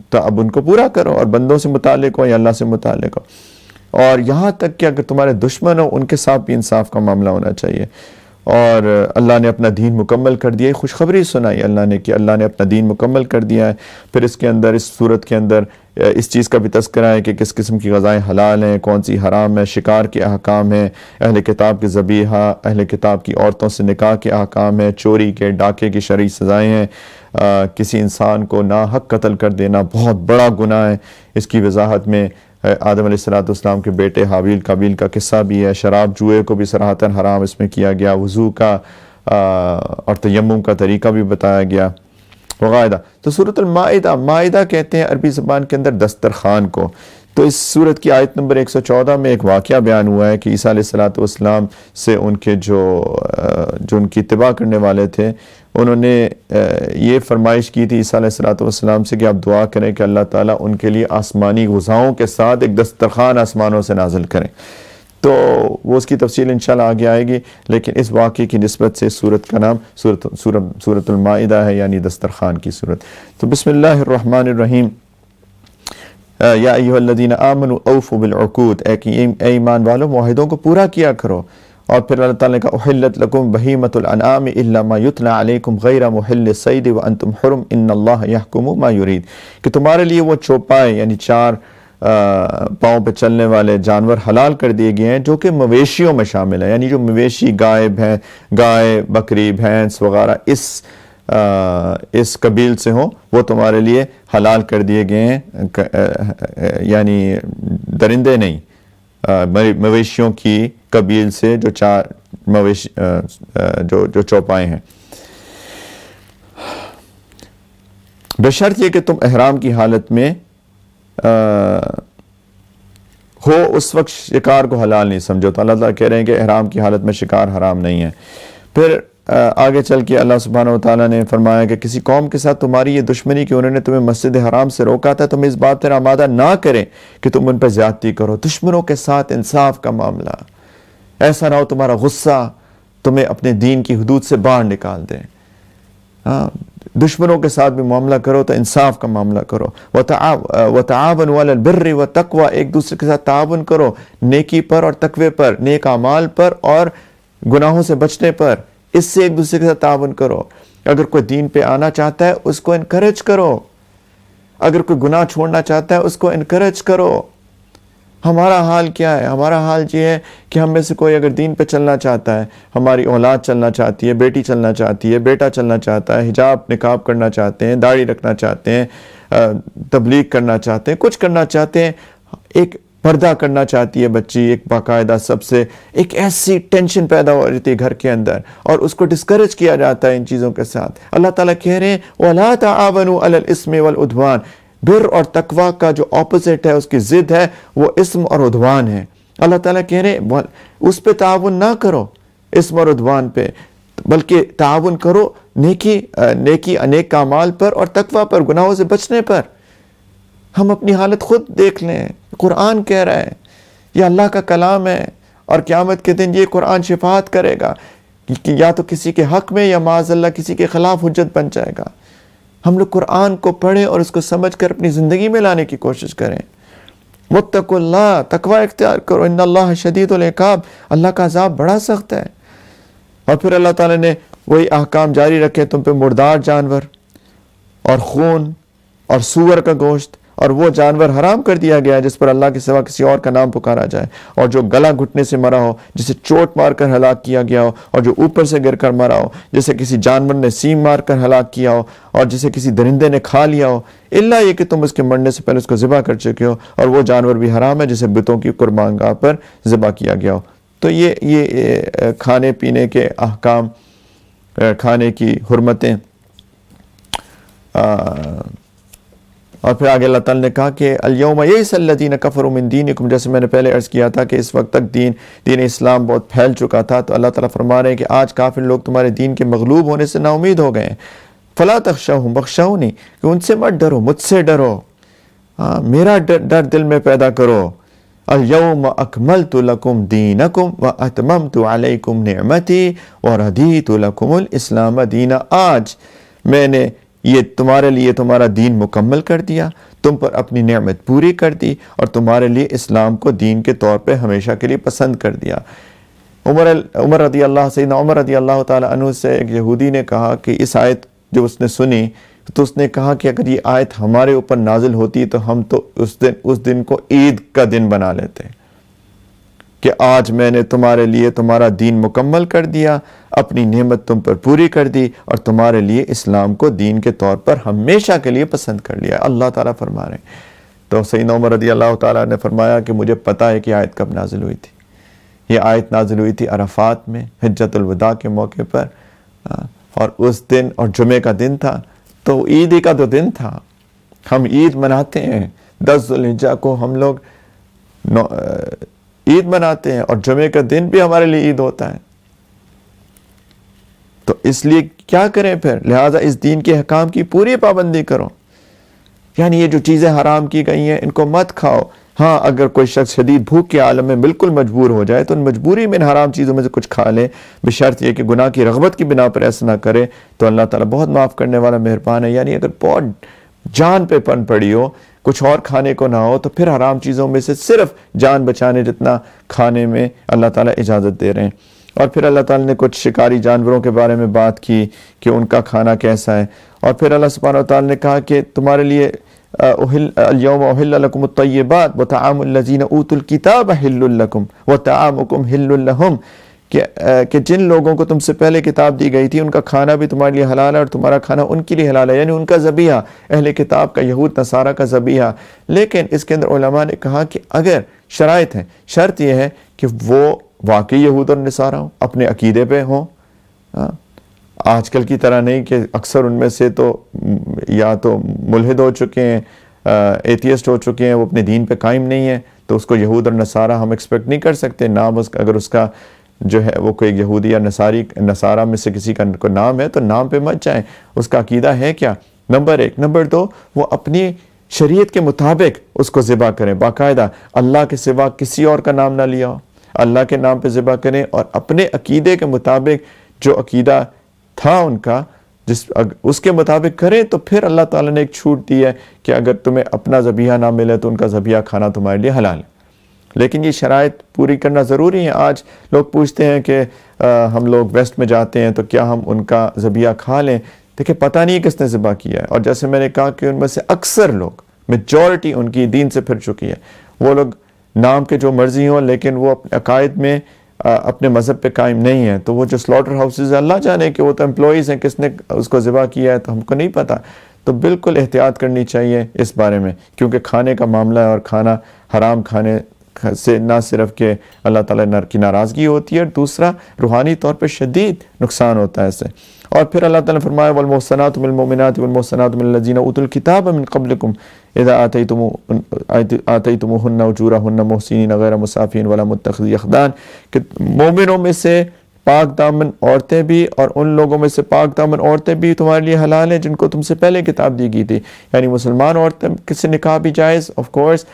تو اب ان کو پورا کرو، اور بندوں سے متعلق ہو یا اللہ سے متعلق ہو، اور یہاں تک کہ اگر تمہارے دشمن ہو ان کے ساتھ بھی انصاف کا معاملہ ہونا چاہیے۔ اور اللہ نے اپنا دین مکمل کر دیا، خوشخبری سنائی اللہ نے کہ اللہ نے اپنا دین مکمل کر دیا ہے۔ پھر اس کے اندر، اس صورت کے اندر اس چیز کا بھی تذکرہ ہے کہ کس قسم کی غذائیں حلال ہیں، کون سی حرام ہے، شکار کے احکام ہیں، اہل کتاب کے ذبیحہ، اہل کتاب کی عورتوں سے نکاح کے احکام ہیں، چوری کے، ڈاکے کی شرعی سزائیں ہیں، کسی انسان کو ناحق قتل کر دینا بہت بڑا گناہ ہے، اس کی وضاحت میں آدم علیہ السلام کے بیٹے حابیل قابیل کا قصہ بھی ہے، شراب جوئے کو بھی صراحتاً حرام اس میں کیا گیا، وضو کا اور تیمم کا طریقہ بھی بتایا گیا وغیرہ۔ تو سورۃ المائدہ، مائدہ کہتے ہیں عربی زبان کے اندر دسترخوان کو۔ تو اس سورت کی آیت نمبر 114 میں ایک واقعہ بیان ہوا ہے کہ عیسیٰ علیہ السلام سے ان کے جو ان کی اتباع کرنے والے تھے، انہوں نے یہ فرمائش کی تھی عیسیٰ علیہ السلام سے کہ آپ دعا کریں کہ اللہ تعالیٰ ان کے لیے آسمانی غذاؤں کے ساتھ ایک دسترخوان آسمانوں سے نازل کریں۔ تو وہ اس کی تفصیل انشاءاللہ آگے آئے گی، لیکن اس واقعے کی نسبت سے سورت کا نام سورۃ المائدہ ہے، یعنی دسترخوان کی سورت۔ تو بسم اللہ الرحمن الرحیم۔ یا ایھا الذین آمنوا اوفوا بالعقود، اے ایمان والو معاہدوں کو پورا کیا کرو۔ اور پھر اللہ تعالیٰ نے کہا احلت لکم بہیمۃ الانعام الا ما یتلی علیکم غیر محل الصید وانتم حرم ان اللہ یحکم ما یرید، کہ تمہارے لیے وہ چوپائے یعنی چار پاؤں پہ چلنے والے جانور حلال کر دیے گئے ہیں جو کہ مویشیوں میں شامل ہیں، یعنی جو مویشی گائے بکری بھینس وغیرہ اس قبیل سے ہوں وہ تمہارے لیے حلال کر دیے گئے ہیں، یعنی درندے نہیں، مویشیوں کی قبیل سے جو چار مویشی جو چوپائے ہیں، بشرط یہ کہ تم احرام کی حالت میں ہو، اس وقت شکار کو حلال نہیں سمجھو۔ تو اللہ تعالیٰ کہہ رہے ہیں کہ احرام کی حالت میں شکار حرام نہیں ہے۔ پھر آگے چل کے اللہ سبحانہ وتعالیٰ نے فرمایا کہ کسی قوم کے ساتھ تمہاری یہ دشمنی کہ انہوں نے تمہیں مسجد حرام سے روکا تھا، تمہیں اس بات پر آمادہ نہ کریں کہ تم ان پر زیادتی کرو۔ دشمنوں کے ساتھ انصاف کا معاملہ، ایسا نہ ہو تمہارا غصہ تمہیں اپنے دین کی حدود سے باہر نکال دے۔ دشمنوں کے ساتھ بھی معاملہ کرو تو انصاف کا معاملہ کرو۔ وَتَعَاوَنُوا عَلَى الْبِرِّ وَالتَّقْوَىٰ، ایک دوسرے کے ساتھ تعاون کرو نیکی پر اور تقوی پر، نیک اعمال پر اور گناہوں سے بچنے پر، اس سے ایک دوسرے کے ساتھ تعاون کرو۔ اگر کوئی دین پہ آنا چاہتا ہے اس کو انکریج کرو، اگر کوئی گناہ چھوڑنا چاہتا ہے اس کو انکریج کرو۔ ہمارا حال کیا ہے؟ ہمارا حال یہ ہے کہ ہم میں سے کوئی اگر دین پہ چلنا چاہتا ہے، ہماری اولاد چلنا چاہتی ہے، بیٹی چلنا چاہتی ہے، بیٹا چلنا چاہتا ہے، حجاب نقاب کرنا چاہتے ہیں، داڑھی رکھنا چاہتے ہیں، تبلیغ کرنا چاہتے ہیں، کچھ کرنا چاہتے ہیں، ایک پردہ کرنا چاہتی ہے بچی، ایک باقاعدہ سب سے ایک ایسی ٹینشن پیدا ہو جاتی ہے گھر کے اندر، اور اس کو ڈسکریج کیا جاتا ہے ان چیزوں کے ساتھ۔ اللہ تعالیٰ کہہ رہے ہیں وَلَا تَعَاوَنُوا عَلَى الْإِثْمِ وَالْعُدْوَانِ، بر اور تقوی کا جو اپوزٹ ہے، اس کی ضد ہے، وہ اسم اور عدوان ہے۔ اللہ تعالیٰ کہہ رہے ہیں اس پہ تعاون نہ کرو، اسم اور عدوان پہ، بلکہ تعاون کرو نیکی نیک اعمال پر اور تقوی پر، گناہوں سے بچنے پر۔ ہم اپنی حالت خود دیکھ لیں، قرآن کہہ رہا ہے، یہ اللہ کا کلام ہے، اور قیامت کے دن یہ قرآن شفاعت کرے گا کہ یا تو کسی کے حق میں یا معاذ اللہ کسی کے خلاف حجت بن جائے گا۔ ہم لوگ قرآن کو پڑھیں اور اس کو سمجھ کر اپنی زندگی میں لانے کی کوشش کریں۔ واتقوا اللہ، تقوی اختیار کرو، ان اللہ شدید العقاب، اللہ کا عذاب بڑا سخت ہے۔ اور پھر اللہ تعالیٰ نے وہی احکام جاری رکھے تم پہ، مردار جانور اور خون اور سور کا گوشت، اور وہ جانور حرام کر دیا گیا جس پر اللہ کے سوا کسی اور کا نام پکارا جائے، اور جو گلا گھٹنے سے مرا ہو، جسے چوٹ مار کر ہلاک کیا گیا ہو، اور جو اوپر سے گر کر مرا ہو، جسے کسی جانور نے سیم مار کر ہلاک کیا ہو، اور جسے کسی درندے نے کھا لیا ہو، الا یہ کہ تم اس کے مرنے سے پہلے اس کو ذبح کر چکے ہو، اور وہ جانور بھی حرام ہے جسے بتوں کی قربان گاہ پر ذبح کیا گیا ہو۔ تو یہ کھانے پینے کے احکام، کھانے کی حرمتیں، اور پھر آگے اللہ تعالیٰ نے کہا کہ الیوم یئس الذین کفروا من دینکم، جیسے میں نے پہلے عرض کیا تھا کہ اس وقت تک دین اسلام بہت پھیل چکا تھا، تو اللہ تعالیٰ فرما رہے ہیں کہ آج کافر لوگ تمہارے دین کے مغلوب ہونے سے نا امید ہو گئے ہیں۔ فلا تخشوہم، بخشونی، کہ ان سے مت ڈرو، مجھ سے ڈرو، میرا ڈر دل میں پیدا کرو۔ الیوم اکملت لکم دینکم واتممت علیکم نعمتی ورضیت لکم الاسلام دینا، آج میں نے یہ تمہارے لیے تمہارا دین مکمل کر دیا، تم پر اپنی نعمت پوری کر دی، اور تمہارے لیے اسلام کو دین کے طور پہ ہمیشہ کے لیے پسند کر دیا۔ سیدنا عمر رضی اللہ تعالیٰ عنہ سے ایک یہودی نے کہا کہ اس آیت جو اس نے سنی تو اس نے کہا کہ اگر یہ آیت ہمارے اوپر نازل ہوتی تو ہم تو اس دن کو عید کا دن بنا لیتے، کہ آج میں نے تمہارے لیے تمہارا دین مکمل کر دیا، اپنی نعمت تم پر پوری کر دی، اور تمہارے لیے اسلام کو دین کے طور پر ہمیشہ کے لیے پسند کر لیا۔ اللہ تعالیٰ فرما رہے ہیں۔ تو سیدنا عمر رضی اللہ تعالیٰ نے فرمایا کہ مجھے پتہ ہے کہ آیت کب نازل ہوئی تھی۔ یہ آیت نازل ہوئی تھی عرفات میں، حجۃ الوداع کے موقع پر، اور اس دن، اور جمعے کا دن تھا، تو عید کا تو دن تھا۔ ہم عید مناتے ہیں 10 ذوالحجہ کو، ہم لوگ عید مناتے ہیں، اور جمعے کا دن بھی ہمارے لیے عید ہوتا ہے۔ تو اس لیے کیا کریں پھر؟ لہٰذا اس دین کے احکام کی پوری پابندی کرو، یعنی یہ جو چیزیں حرام کی گئی ہیں ان کو مت کھاؤ۔ ہاں اگر کوئی شخص شدید بھوک کے عالم میں بالکل مجبور ہو جائے تو ان مجبوری میں ان حرام چیزوں میں سے کچھ کھا لے، بشرط یہ کہ گناہ کی رغبت کی بنا پر ایسا نہ کرے، تو اللہ تعالیٰ بہت معاف کرنے والا مہربان ہے۔ یعنی اگر بہت جان پہ پن پڑی ہو، کچھ اور کھانے کو نہ ہو، تو پھر حرام چیزوں میں سے صرف جان بچانے جتنا کھانے میں اللہ تعالیٰ اجازت دے رہے ہیں۔ اور پھر اللہ تعالیٰ نے کچھ شکاری جانوروں کے بارے میں بات کی کہ ان کا کھانا کیسا ہے، اور پھر اللہ سبحانہ وتعالیٰ نے کہا کہ تمہارے لیے اليوم احل لکم الطیبات وطعام الذین اوتوا الکتاب حل لکم وطعامکم حل لہم، کہ جن لوگوں کو تم سے پہلے کتاب دی گئی تھی ان کا کھانا بھی تمہارے لیے حلال ہے، اور تمہارا کھانا ان کے لیے حلال ہے، یعنی ان کا ذبیحہ، اہل کتاب کا، یہود نصارہ کا ذبیحہ۔ لیکن اس کے اندر علماء نے کہا کہ اگر شرائط ہیں، شرط یہ ہے کہ وہ واقعی یہود اور نصارہ ہوں، اپنے عقیدے پہ ہوں، آج کل کی طرح نہیں کہ اکثر ان میں سے تو یا تو ملحد ہو چکے ہیں، ایتھیسٹ ہو چکے ہیں، وہ اپنے دین پہ قائم نہیں ہیں، تو اس کو یہود اور نصارہ ہم ایکسپیکٹ نہیں کر سکتے۔ نام اگر اس کا جو ہے وہ کوئی یہودی یا نصارہ میں سے کسی کا کوئی نام ہے تو نام پہ مت جائیں، اس کا عقیدہ ہے کیا، نمبر 1۔ نمبر 2، وہ اپنی شریعت کے مطابق اس کو ذبح کریں، باقاعدہ اللہ کے سوا کسی اور کا نام نہ لیا ہو، اللہ کے نام پہ ذبح کریں، اور اپنے عقیدے کے مطابق جو عقیدہ تھا ان کا اس کے مطابق کریں۔ تو پھر اللہ تعالیٰ نے ایک چھوٹ دی ہے کہ اگر تمہیں اپنا ذبیحہ نہ ملے تو ان کا ذبیحہ کھانا تمہارے لیے حلال ہے۔ لیکن یہ شرائط پوری کرنا ضروری ہے. آج لوگ پوچھتے ہیں کہ ہم لوگ ویسٹ میں جاتے ہیں تو کیا ہم ان کا ذبیحہ کھا لیں؟ دیکھیں پتہ نہیں کس نے ذبح کیا ہے، اور جیسے میں نے کہا کہ ان میں سے اکثر لوگ، میجورٹی ان کی دین سے پھر چکی ہے. وہ لوگ نام کے جو مرضی ہوں لیکن وہ اپنے عقائد میں اپنے مذہب پہ قائم نہیں ہیں. تو وہ جو سلاٹر ہاؤسز اللہ جانے کہ وہ تو امپلائیز ہیں، کس نے اس کو ذبح کیا ہے تو ہم کو نہیں پتہ. تو بالکل احتیاط کرنی چاہیے اس بارے میں، کیونکہ کھانے کا معاملہ ہے، اور کھانا حرام کھانے سے نہ صرف کہ اللہ تعالیٰ کی ناراضگی ہوتی ہے، اور دوسرا روحانی طور پہ شدید نقصان ہوتا ہے اس سے. اور پھر اللہ تعالیٰ نے فرمایا والمحصنات من المؤمنات والمحصنات من الذین اوتوا الکتاب من قبلکم اذا آتیتموہن اجورہن محسنین غیر مسافحین ولا متخذی اخدان، کہ مومنوں میں سے پاک دامن عورتیں بھی اور ان لوگوں میں سے پاک دامن عورتیں بھی تمہارے لیے حلال ہیں جن کو تم سے پہلے کتاب دی گئی تھی. یعنی مسلمان عورتیں سے نکاح بھی جائز آف کورس،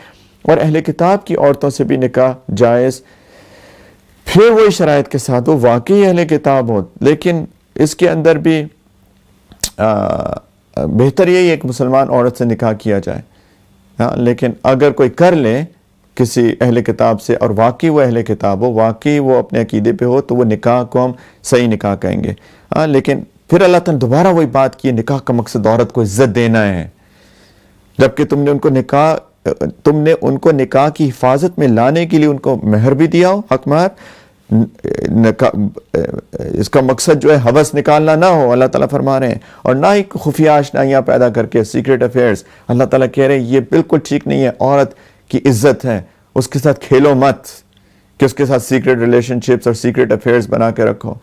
اور اہل کتاب کی عورتوں سے بھی نکاح جائز، پھر وہی شرائط کے ساتھ وہ واقعی اہل کتاب ہو. لیکن اس کے اندر بھی بہتر یہی ہے کہ مسلمان عورت سے نکاح کیا جائے. لیکن اگر کوئی کر لے کسی اہل کتاب سے اور واقعی وہ اہل کتاب ہو، واقعی وہ اپنے عقیدے پہ ہو، تو وہ نکاح کو ہم صحیح نکاح کہیں گے. لیکن پھر اللہ تعالیٰ نے دوبارہ وہی بات کی، نکاح کا مقصد عورت کو عزت دینا ہے. جبکہ تم نے ان کو نکاح کی حفاظت میں لانے کے لیے ان کو مہر بھی دیا ہو، حق مہر. اس کا مقصد جو ہے ہوس نکالنا نہ ہو، اللہ تعالیٰ فرما رہے ہیں، اور نہ ہی خفیہ آشنائیاں پیدا کر کے سیکرٹ افیئرز. اللہ تعالیٰ کہہ رہے ہیں یہ بالکل ٹھیک نہیں ہے. عورت کی عزت ہے، اس کے ساتھ کھیلو مت کہ اس کے ساتھ سیکرٹ ریلیشن شپس اور سیکرٹ افیئرز بنا کے رکھو.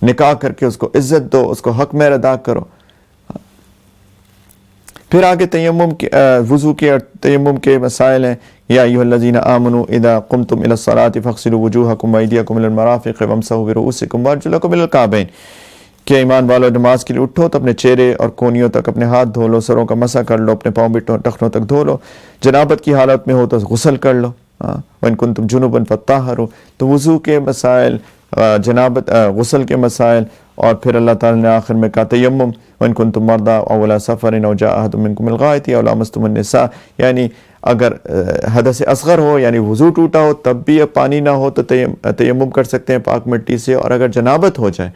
نکاح کر کے اس کو عزت دو، اس کو حق مہر ادا کرو. پھر آگے تیمم کے وضو کے اور تیمم کے مسائل ہیں. یا ایھا الذین آمنوا اذا قمتم الی الصلاۃ فاغسلوا وجوہکم وایدیکم الی المرافق وامسحوا برؤوسکم وارجلکم الی الکعبین، کہ ایمان والو نماز کے لیے اٹھو تو اپنے چہرے اور کونیوں تک اپنے ہاتھ دھو لو، سروں کا مسح کر لو، اپنے پاؤں بٹوں ٹخنوں تک دھو لو. جنابت کی حالت میں ہو تو غسل کر لو. وَإِن كُنتُمْ جُنُبًا فَطَّهِّرُوا. تو وضو کے مسائل، جنابت، غسل کے مسائل، اور پھر اللہ تعالیٰ نے آخر میں کہا تیمم. وَإِن كُنتُمْ مَرْضَىٰ أَوْ عَلَىٰ سَفَرٍ أَوْ جَاءَ أَحَدٌ مِّنكُمْ مِنَ الْغَائِطِ أَوْ لَامَسْتُمُ النِّسَاءَ، یعنی اگر حدث اصغر ہو یعنی وضو ٹوٹا ہو تب بھی پانی نہ ہو تو تیمم کر سکتے ہیں پاک مٹی سے. اور اگر جنابت ہو جائے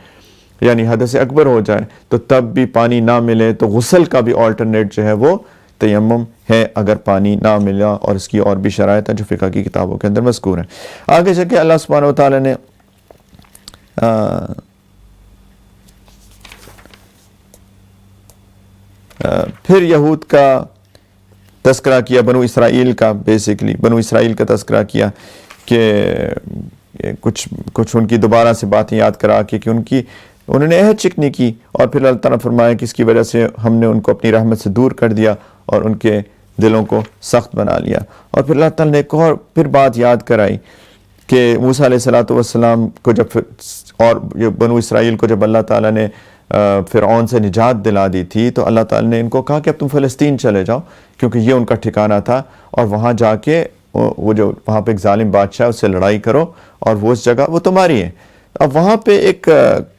یعنی حدث اکبر ہو جائے تو تب بھی پانی نہ ملے تو غسل کا بھی آلٹرنیٹ جو ہے وہ تیمم ہے اگر پانی نہ ملا. اور اس کی اور بھی شرائط ہیں جو فقہ کی کتابوں کے اندر مذکور ہیں. آگے چل کے اللہ سبحانہ و تعالیٰ نے پھر یہود کا تذکرہ کیا، بنو اسرائیل کا، بیسیکلی بنو اسرائیل کا تذکرہ کیا کہ کچھ ان کی دوبارہ سے باتیں یاد کرا کہ انہوں نے عہد چکنی کی. اور پھر اللہ تعالیٰ نے فرمایا کہ اس کی وجہ سے ہم نے ان کو اپنی رحمت سے دور کر دیا اور ان کے دلوں کو سخت بنا لیا. اور پھر اللہ تعالیٰ نے ایک اور پھر بات یاد کرائی کہ موسیٰ علیہ السلام کو جب اور بنو اسرائیل کو جب اللہ تعالیٰ نے فرعون سے نجات دلا دی تھی تو اللہ تعالیٰ نے ان کو کہا کہ اب تم فلسطین چلے جاؤ، کیونکہ یہ ان کا ٹھکانہ تھا، اور وہاں جا کے وہ جو وہاں پہ ایک ظالم بادشاہ اس سے لڑائی کرو، اور وہ اس جگہ وہ تمہاری ہے. اب وہاں پہ ایک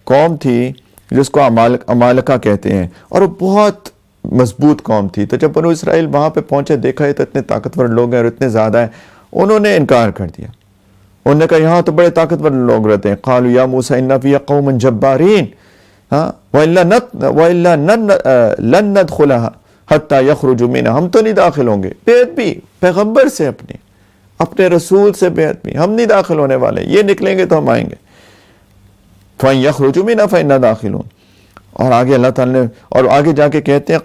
قوم تھی جس کو عمالقہ کہتے ہیں، اور وہ بہت مضبوط قوم تھی. تو جب بنو اسرائیل وہاں پہ پہنچے دیکھا تو اتنے طاقتور لوگ ہیں اور اتنے زیادہ ہیں، انہوں نے انکار کر دیا. انہوں نے کہا یہاں تو بڑے طاقتور لوگ رہتے ہیں. قالوا یا موسیٰ ان فیہا قوما جبارین وَإِلَّا لَن نَدْخُلَهَا حَتَّى يَخْرُجُوا مِنْهَا. ہم تو نہیں داخل ہوں گے. بیعت بھی پیغمبر سے، اپنے رسول سے بیعت بھی، ہم نہیں داخل ہونے والے، یہ نکلیں گے تو ہم آئیں گے. فَإِن يَخْرُجُوا مِنْهَا فَإِنَّا دَاخِلُونَ. اور آگے اللہ تعالیٰ نے اور آگے جا کے کہتے ہیں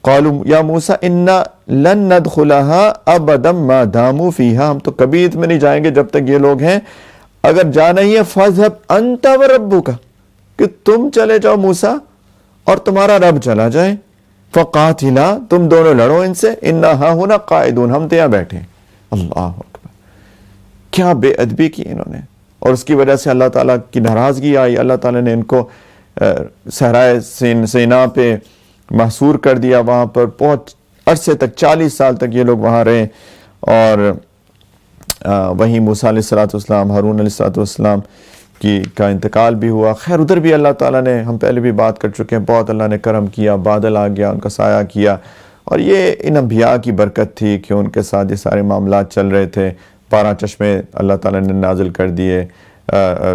قالوا یا موسیٰ اِنَّا لَن نَدْخُلَهَا أَبَدًا مَا دَامُوا فِيهَا. ہم تو کبھی اس میں نہیں جائیں گے جب تک یہ لوگ ہیں. اگر جانا ہی ہے فَاذْهَبْ أَنْتَ وَرَبُّكَ، کہ تم چلے جاؤ موسیٰ اور تمہارا رب چلا جائے. فقاتلا، تم دونوں لڑو ان سے. انا ہاہنا قاعدون، ہم تو یہاں بیٹھے. اللہ اکبر، کیا بے ادبی کی انہوں نے، اور اس کی وجہ سے اللہ تعالیٰ کی ناراضگی آئی. اللہ تعالیٰ نے ان کو صحرائے سینا پہ محصور کر دیا. وہاں پر بہت عرصے تک 40 سال تک یہ لوگ وہاں رہے. اور وہیں موسیٰ علیہ السلام، ہارون علیہ السلام کا انتقال بھی ہوا. خیر ادھر بھی اللہ تعالیٰ نے، ہم پہلے بھی بات کر چکے ہیں، بہت اللہ نے کرم کیا. بادل آ گیا، ان کا سایہ کیا، اور یہ ان انبیاء کی برکت تھی کہ ان کے ساتھ یہ سارے معاملات چل رہے تھے. 12 چشمے اللہ تعالیٰ نے نازل کر دیے,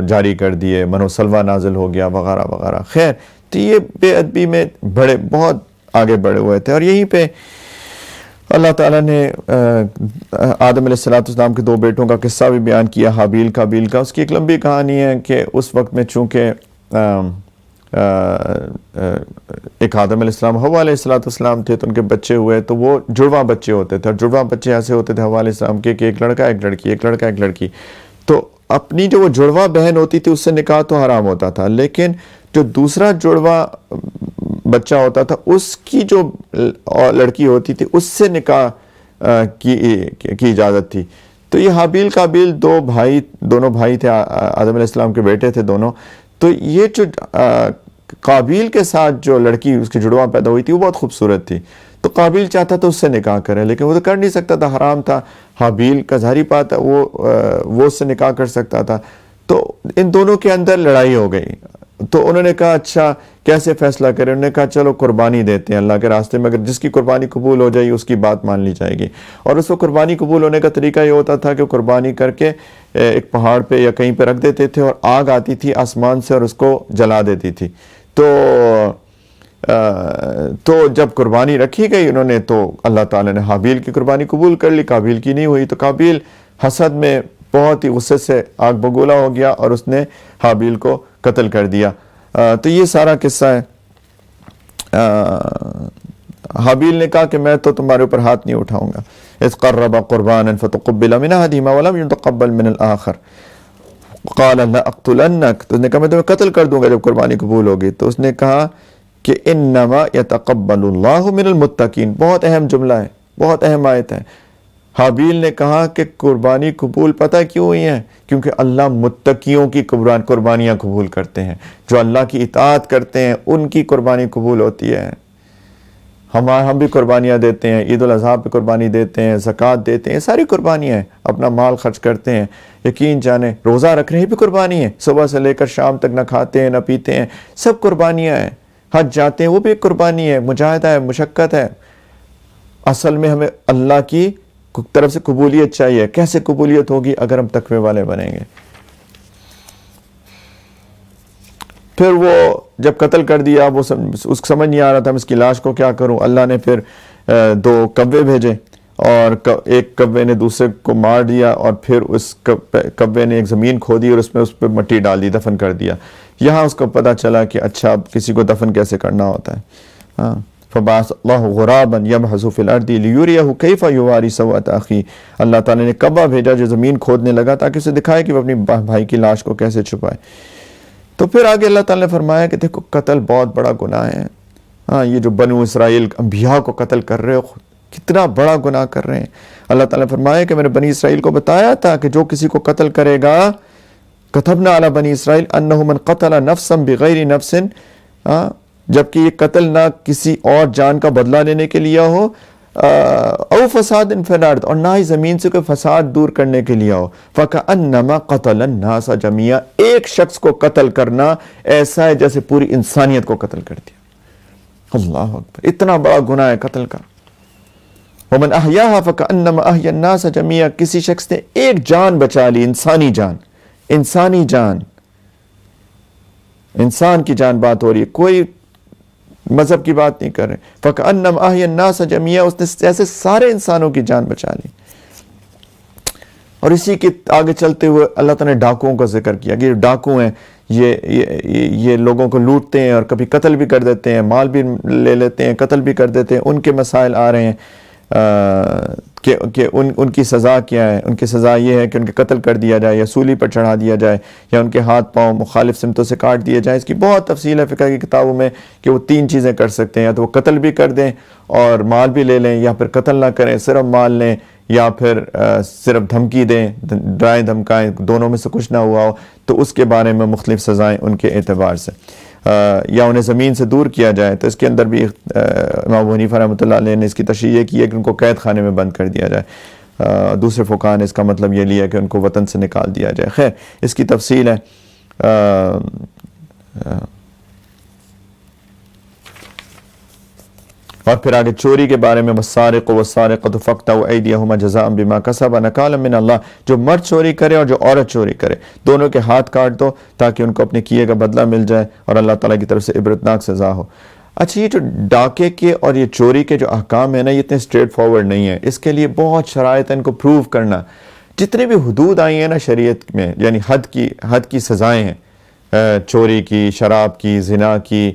جاری کر دیے, من و سلوہ نازل ہو گیا وغیرہ وغیرہ. خیر, تو یہ بے ادبی میں بہت آگے بڑھے ہوئے تھے. اور یہیں پہ اللہ تعالیٰ نے آدم علیہ السلام کے 2 بیٹوں کا قصہ بھی بیان کیا, حابیل قابیل کا. اس کی ایک لمبی کہانی ہے کہ اس وقت میں چونکہ ایک آدم علیہ السلام, حوا علیہ السلام تھے, تو ان کے بچے ہوئے تو وہ جڑواں بچے ہوتے تھے. اور جڑواں بچے ایسے ہوتے تھے حوا علیہ السلام کے کہ ایک لڑکا ایک لڑکی, ایک لڑکا ایک لڑکی. تو اپنی جو وہ جڑواں بہن ہوتی تھی اس سے نکاح تو حرام ہوتا تھا, لیکن جو دوسرا جڑواں بچہ ہوتا تھا اس کی جو لڑکی ہوتی تھی اس سے نکاح کی اجازت تھی. تو یہ حابیل قابیل دونوں بھائی تھے, آدم علیہ السلام کے بیٹے تھے دونوں. تو یہ جو قابیل کے ساتھ جو لڑکی اس کی جڑواں پیدا ہوئی تھی وہ بہت خوبصورت تھی. تو قابیل چاہتا تھا اس سے نکاح کرے, لیکن وہ تو کر نہیں سکتا تھا, حرام تھا. حابیل کا ظاہری بات ہے وہ اس سے نکاح کر سکتا تھا. تو ان دونوں کے اندر لڑائی ہو گئی. تو انہوں نے کہا اچھا کیسے فیصلہ کریں. انہوں نے کہا چلو قربانی دیتے ہیں اللہ کے راستے میں, اگر جس کی قربانی قبول ہو جائے اس کی بات مان لی جائے گی. اور اس کو قربانی قبول ہونے کا طریقہ یہ ہوتا تھا کہ قربانی کر کے ایک پہاڑ پہ یا کہیں پہ رکھ دیتے تھے, اور آگ آتی تھی آسمان سے اور اس کو جلا دیتی تھی. تو جب قربانی رکھی گئی انہوں نے, تو اللہ تعالیٰ نے حابیل کی قربانی قبول کر لی, قابیل کی نہیں ہوئی. تو قابیل حسد میں بہت ہی غصے سے آگ بگولا ہو گیا اور اس نے حابیل کو قتل کر دیا. تو یہ سارا قصہ ہے. حابیل نے کہا کہ میں تو تمہارے اوپر ہاتھ نہیں اٹھاؤں گا. اذ قرب قربانا فتقبل من احدهما ولم يتقبل من الاخر قال لاقتلنك. تو اس نے کہا میں تمہیں قتل کر دوں گا جب قربانی قبول ہوگی. تو اس نے کہا کہ انما يتقبل الله من المتقين. بہت اہم جملہ ہے, بہت اہم آیت ہے. حابیل نے کہا کہ قربانی قبول پتہ کیوں ہوئی ہے, کیونکہ اللہ متقیوں کی قربانیاں قبول کرتے ہیں. جو اللہ کی اطاعت کرتے ہیں ان کی قربانی قبول ہوتی ہے. ہم بھی قربانیاں دیتے ہیں, عید الاضحیٰ پہ قربانی دیتے ہیں, زکوٰۃ دیتے ہیں, ساری قربانیاں ہیں, اپنا مال خرچ کرتے ہیں. یقین جانیں روزہ رکھنے بھی قربانی ہے, صبح سے لے کر شام تک نہ کھاتے ہیں نہ پیتے ہیں, سب قربانیاں ہیں. حج جاتے ہیں وہ بھی ایک قربانی ہے, مجاہدہ ہے, مشقت ہے. اصل میں ہمیں اللہ کی طرف سے قبولیت چاہیے. کیسے قبولیت ہوگی؟ اگر ہم تقوی والے بنیں گے. پھر وہ جب قتل کر دیا, وہ اس سمجھ نہیں آ رہا تھا میں اس کی لاش کو کیا کروں. اللہ نے پھر 2 کوے بھیجے, اور ایک کوے نے دوسرے کو مار دیا, اور پھر اس کوے نے ایک زمین کھودی اور اس پہ مٹی ڈال دی, دفن کر دیا. یہاں اس کو پتہ چلا کہ اچھا اب کسی کو دفن کیسے کرنا ہوتا ہے. ہاں, فبعث اللہ غرابا یبحث فی الارض لیریہ کیف یواری سوءۃ اخیہ. اللہ تعالیٰ نے کبا بھیجا جو زمین کھودنے لگا تاکہ اسے دکھائے کہ وہ اپنی بھائی کی لاش کو کیسے چھپائے. تو پھر آگے اللہ تعالیٰ نے فرمایا کہ دیکھو قتل بہت بڑا گناہ ہے. ہاں, یہ جو بنو اسرائیل انبیاء کو قتل کر رہے ہو کتنا بڑا گناہ کر رہے ہیں. اللہ تعالیٰ نے فرمایا کہ میں نے بنی اسرائیل کو بتایا تھا کہ جو کسی کو قتل کرے گا, کتبنا علی بنی اسرائیل انہ من قتل نفسا بغیر نفس, جبکہ یہ قتل نہ کسی اور جان کا بدلہ لینے کے لیے ہو, او فساد فی الارض, اور نہ ہی زمین سے کوئی فساد دور کرنے کے لیے ہو. فکأنما قتل الناس جميعا, ایک شخص کو قتل کرنا ایسا ہے جیسے پوری انسانیت کو قتل کر دیا. اللہ اکبر, اتنا بڑا گناہ ہے قتل کا. ومن احیاها فکأنما احیا الناس جميعا, کسی شخص نے ایک جان بچا لی, انسانی جان, انسانی جان, انسان کی جان بات ہو رہی ہے, کوئی مذہب کی بات نہیں کر رہے. فَكَأَنَّمْ أَحْيَا النَّاسَ جَمِيعًا, اس نے ایسے سارے انسانوں کی جان بچا لی. اور اسی کے آگے چلتے ہوئے اللہ تعالیٰ نے ڈاکوؤں کا ذکر کیا کہ یہ ڈاکو ہیں, یہ لوگوں کو لوٹتے ہیں اور کبھی قتل بھی کر دیتے ہیں, مال بھی لے لیتے ہیں, قتل بھی کر دیتے ہیں. ان کے مسائل آ رہے ہیں کہ ان کی سزا کیا ہے. ان کی سزا یہ ہے کہ ان کے قتل کر دیا جائے یا سولی پر چڑھا دیا جائے یا ان کے ہاتھ پاؤں مخالف سمتوں سے کاٹ دیا جائے. اس کی بہت تفصیل ہے فقہ کی کتابوں میں کہ وہ 3 چیزیں کر سکتے ہیں, یا تو وہ قتل بھی کر دیں اور مال بھی لے لیں, یا پھر قتل نہ کریں صرف مال لیں, یا پھر صرف دھمکی دیں, ڈرائیں دھمکائیں, دونوں میں سے کچھ نہ ہوا ہو تو اس کے بارے میں مختلف سزائیں ان کے اعتبار سے, یا انہیں زمین سے دور کیا جائے. تو اس کے اندر بھی امام ابو حنیفہ رحمۃ اللہ علیہ نے اس کی تشریح کی ہے کہ ان کو قید خانے میں بند کر دیا جائے. دوسرے فقہاء نے اس کا مطلب یہ لیا کہ ان کو وطن سے نکال دیا جائے. خیر, اس کی تفصیل ہے. اور پھر آگے چوری کے بارے میں والسارق والسارقۃ فاقطعوا ایدیہما جزاء بما کسبا نکالا من اللہ، جو مرد چوری کرے اور جو عورت چوری کرے دونوں کے ہاتھ کاٹ دو تاکہ ان کو اپنے کیے کا بدلہ مل جائے اور اللہ تعالیٰ کی طرف سے عبرتناک سزا ہو۔ اچھا، یہ جو ڈاکے کے اور یہ چوری کے جو احکام ہیں نا، یہ اتنے اسٹریٹ فارورڈ نہیں ہیں، اس کے لیے بہت شرائط ہیں ان کو پروو کرنا۔ جتنے بھی حدود آئی ہیں نا شریعت میں، یعنی حد کی سزائیں ہیں، چوری کی، شراب کی، زنا کی،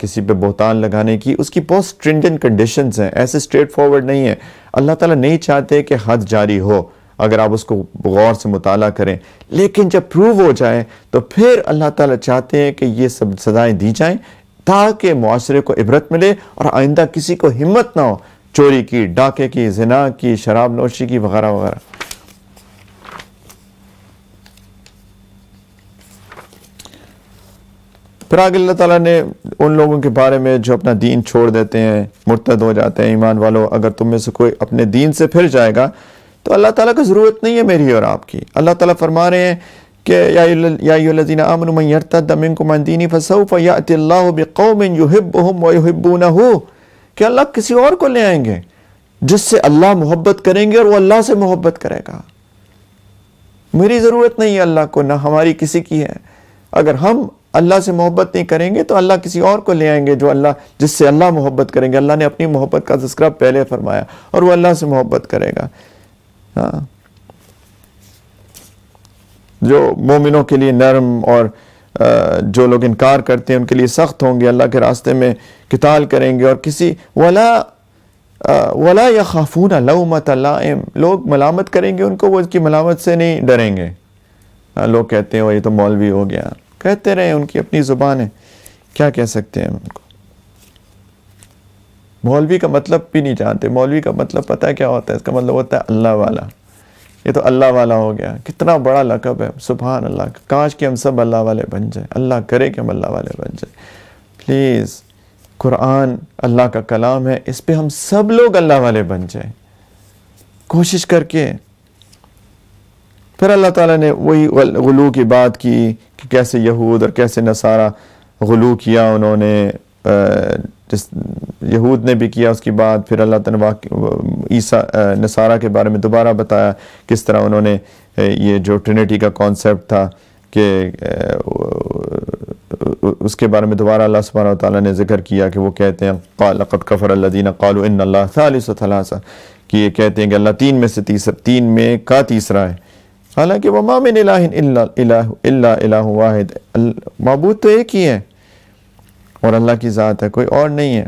کسی پہ بہتان لگانے کی، اس کی بہت سٹرنجنٹ کنڈیشنز ہیں، ایسے اسٹریٹ فارورڈ نہیں ہیں۔ اللہ تعالیٰ نہیں چاہتے کہ حد جاری ہو اگر آپ اس کو غور سے مطالعہ کریں، لیکن جب پروو ہو جائے تو پھر اللہ تعالیٰ چاہتے ہیں کہ یہ سب سزائیں دی جائیں تاکہ معاشرے کو عبرت ملے اور آئندہ کسی کو ہمت نہ ہو چوری کی، ڈاکے کی، زنا کی، شراب نوشی کی، وغیرہ وغیرہ۔ پھر آگے اللہ تعالیٰ نے ان لوگوں کے بارے میں جو اپنا دین چھوڑ دیتے ہیں، مرتد ہو جاتے ہیں، ایمان والو اگر تم میں سے کوئی اپنے دین سے پھر جائے گا تو اللہ تعالیٰ کو ضرورت نہیں ہے میری اور آپ کی۔ اللہ تعالیٰ فرما رہے ہیں کہ یا ایھا الذین آمنوا من یرتد منکم عن دینہ فسوف یأتی اللہ بقوم یحبهم ویحبونہ، کہ اللہ کسی اور کو لے آئیں گے جس سے اللہ محبت کریں گے اور وہ اللہ سے محبت کرے گا۔ میری ضرورت نہیں ہے اللہ کو، نہ ہماری کسی کی ہے۔ اگر ہم اللہ سے محبت نہیں کریں گے تو اللہ کسی اور کو لے آئیں گے جس سے اللہ محبت کریں گے۔ اللہ نے اپنی محبت کا تذکرہ پہلے فرمایا اور وہ اللہ سے محبت کرے گا۔ ہاں، جو مومنوں کے لیے نرم اور جو لوگ انکار کرتے ہیں ان کے لیے سخت ہوں گے، اللہ کے راستے میں قتال کریں گے، اور کسی ولا یخافون لومۃ لائم، لوگ ملامت کریں گے ان کو، وہ اس کی ملامت سے نہیں ڈریں گے۔ لوگ کہتے ہیں وہ یہ تو مولوی ہو گیا، کہتے رہے، ان کی اپنی زبان ہے، کیا کہہ سکتے ہیں ان کو۔ مولوی کا مطلب بھی نہیں جانتے، مولوی کا مطلب پتہ ہے کیا ہوتا ہے؟ اس کا مطلب ہوتا ہے اللہ والا۔ یہ تو اللہ والا ہو گیا، کتنا بڑا لقب ہے، سبحان اللہ۔ کاش کہ ہم سب اللہ والے بن جائیں، اللہ کرے کہ ہم اللہ والے بن جائیں۔ پلیز، قرآن اللہ کا کلام ہے، اس پہ ہم سب لوگ اللہ والے بن جائیں کوشش کر کے۔ پھر اللہ تعالیٰ نے وہی غلو کی بات کی کہ کیسے یہود اور کیسے نصارہ غلو کیا انہوں نے، یہود نے بھی کیا، اس کی بات پھر اللہ تعالیٰ نے نصارہ کے بارے میں دوبارہ بتایا کس طرح انہوں نے یہ جو ٹرینٹی کا کانسیپٹ تھا کہ اس کے بارے میں دوبارہ اللہ سبحانہ وتعالیٰ نے ذکر کیا کہ وہ کہتے ہیں لقد کفر الذین قالوا ان اللہ ثالث ثلاثہ، کہ یہ کہتے ہیں کہ اللہ تین میں سے تین میں کا تیسرا ہے، حالانکہ وما من الہ الا الہ واحد، معبود تو ایک ہی ہے اور اللہ کی ذات ہے، کوئی اور نہیں ہے۔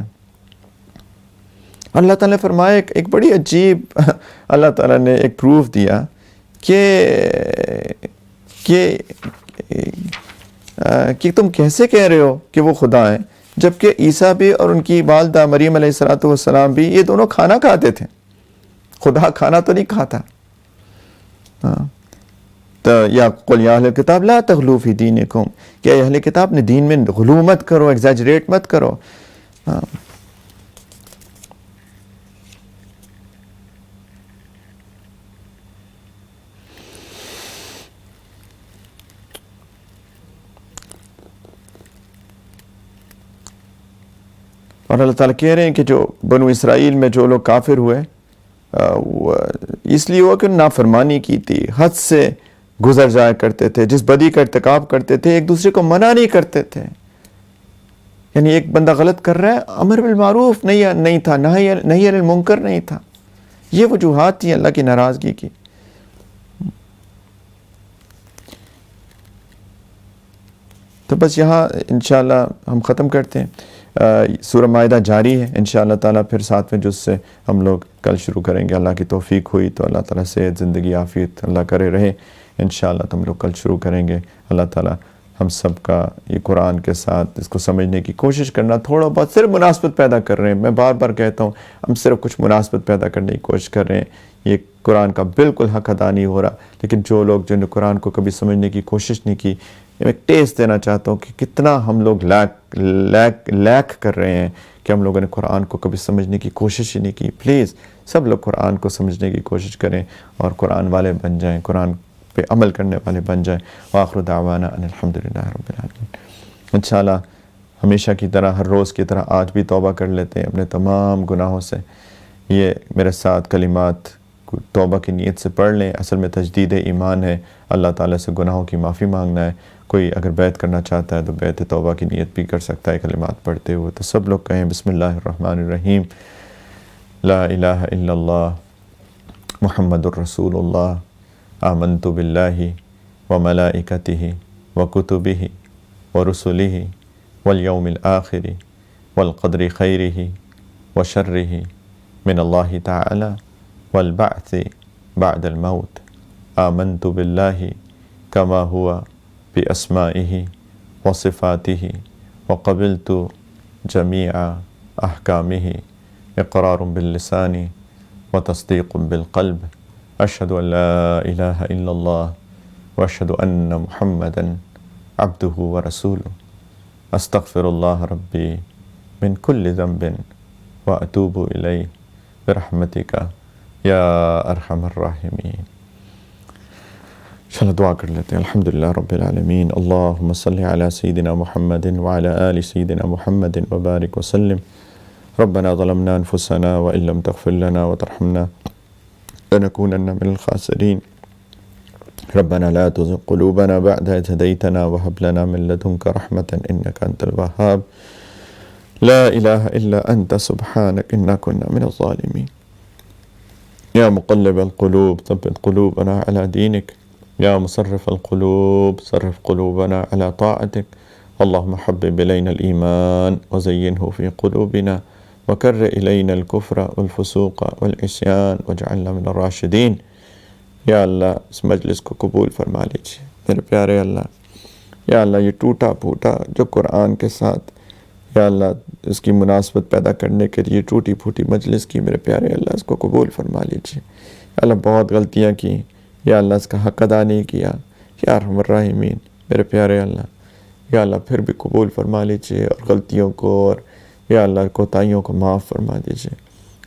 اللہ تعالیٰ نے فرمایا ایک بڑی عجیب اللہ تعالیٰ نے ایک پروف دیا کہ تم کیسے کہہ رہے ہو کہ وہ خدا ہیں، جبکہ عیسیٰ بھی اور ان کی والدہ مریم علیہ السلام بھی یہ دونوں کھانا کھاتے تھے، خدا کھانا تو نہیں کھاتا۔ تو یا قل یا اہل الکتاب لا تغلو فی دینکم، کہ اہل کتاب نے دین میں غلو مت کرو، ایگزیجریٹ مت کرو۔ اور اللہ تعالیٰ کہہ رہے ہیں کہ جو بنو اسرائیل میں جو لوگ کافر ہوئے اس لیے ہوا کہ انہوں نے نافرمانی کی تھی، حد سے گزر جایا کرتے تھے، جس بدی کا ارتکاب کرتے تھے ایک دوسرے کو منع نہیں کرتے تھے۔ یعنی ایک بندہ غلط کر رہا ہے، امر بالمعروف نہیں تھا، نہی عن المنکر نہیں تھا، یہ وجوہات تھیں اللہ کی ناراضگی کی۔ تو بس یہاں انشاءاللہ ہم ختم کرتے ہیں، سورہ مائدہ جاری ہے انشاءاللہ تعالیٰ، پھر 7ویں جز سے ہم لوگ کل شروع کریں گے، اللہ کی توفیق ہوئی تو اللہ تعالیٰ صحت، زندگی، عافیت اللہ کرے رہے، انشاءاللہ تو ہم لوگ کل شروع کریں گے۔ اللہ تعالیٰ ہم سب کا یہ قرآن کے ساتھ اس کو سمجھنے کی کوشش کرنا، تھوڑا بہت صرف مناسبت پیدا کر رہے ہیں، میں بار بار کہتا ہوں ہم صرف کچھ مناسبت پیدا کرنے کی کوشش کر رہے ہیں، یہ قرآن کا بالکل حق ادا نہیں ہو رہا، لیکن جو لوگ جنہوں نے قرآن کو کبھی سمجھنے کی کوشش نہیں کی، میں ایک ٹیسٹ دینا چاہتا ہوں کہ کتنا ہم لوگ لیک کر رہے ہیں کہ ہم لوگوں نے قرآن کو کبھی سمجھنے کی کوشش ہی نہیں کی۔ پلیز سب لوگ قرآن کو سمجھنے کی کوشش کریں اور قرآن والے بن جائیں، قرآن پہ عمل کرنے والے بن جائیں۔ وآخر دعوانا ان الحمدللہ رب العالمین۔ انشاءاللہ ہمیشہ کی طرح ہر روز کی طرح آج بھی توبہ کر لیتے ہیں اپنے تمام گناہوں سے۔ یہ میرے ساتھ کلمات توبہ کی نیت سے پڑھ لیں، اصل میں تجدید ایمان ہے، اللہ تعالیٰ سے گناہوں کی معافی مانگنا ہے۔ کوئی اگر بیعت کرنا چاہتا ہے تو بیعت توبہ کی نیت بھی کر سکتا ہے کلمات پڑھتے ہوئے۔ تو سب لوگ کہیں بسم اللہ الرحمن الرحیم، لا الہ الا اللہ محمد الرسول اللہ، آمنت باللہ وملائکتہ وکتبہ ورسلہ والیوم الآخر والقدر خیرہ وشرہ من اللہ تعالی والبعث بعد الموت، آمنت باللہ کما ہوا باسمائہ وصفاتہ وقبلت جمیع احکامہ، اقرار باللسان وتصدیق بالقلب، اشہد ان لا الہ الا اللہ واشہد ان محمدا عبدہ ورسولہ، استغفر اللہ ربی من کل ذنب واتوب الیہ برحمتک یا ارحم الراحمین۔ چلو دعا کر لیتے ہیں۔ الحمدللہ رب العالمین، اللہم صلی علی سیدنا محمد وعلی آل سیدنا محمد وبارک وسلم۔ ربنا ظلمنا انفسنا وان لم تغفر لنا وترحمنا لنكونن من الخاسرین۔ ربنا لا تزغ قلوبنا بعد إذ هديتنا وهب لنا من لدنك رحمة إنك أنت الوهاب، لا إله إلا أنت سبحانك إنا كنا من الظالمين۔ يا مقلب القلوب ثبت قلوبنا على دينك، يا مصرف القلوب صرف قلوبنا على طاعتك، اللهم حبب إلينا الإيمان وزينه في قلوبنا وكره إلينا الكفر والفسوق والعصيان واجعلنا من الراشدين۔ یا اللہ اس مجلس کو قبول فرما لیجیے میرے پیارے اللہ۔ یا اللہ یہ ٹوٹا پھوٹا جو قرآن کے ساتھ یا اللہ اس کی مناسبت پیدا کرنے کے لیے ٹوٹی پھوٹی مجلس کی میرے پیارے اللہ، اس کو قبول فرما لیجیے۔ یا اللہ بہت غلطیاں کی، یا اللہ اس کا حق ادا نہیں کیا، یا ارحم الراحمین میرے پیارے اللہ۔ یا اللہ پھر بھی قبول فرما لیجیے اور غلطیوں کو اور یا اللہ کوتاہیوں کو معاف فرما دیجیے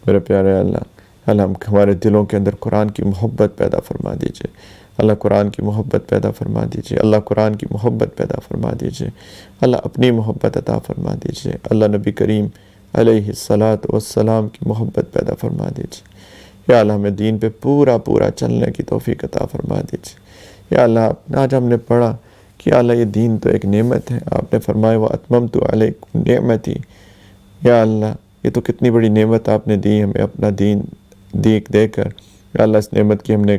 میرے پیارے اللہ۔ اللہ ہمارے دلوں کے اندر قرآن کی محبت پیدا فرما دیجیے، اللہ قرآن کی محبت پیدا فرما دیجیے، اللہ قرآن کی محبت پیدا فرما دیجیے، اللہ اپنی محبت عطا فرما دیجیے، اللہ نبی کریم علیہ الصلاۃ والسلام کی محبت پیدا فرما دیجیے۔ یا اللہ ہمیں دین پہ پورا پورا چلنے کی توفیق عطا فرما دیجیے۔ یا اللہ آج ہم نے پڑھا کہ یا اللہ یہ دین تو ایک نعمت ہے، آپ نے فرمایا وَأَتْمَمْتُ عَلَيْكُمْ نِعْمَتِي۔ یا اللہ یہ تو کتنی بڑی نعمت آپ نے دی ہمیں، اپنا دین دے کر۔ یا اللہ اس نعمت کی ہم نے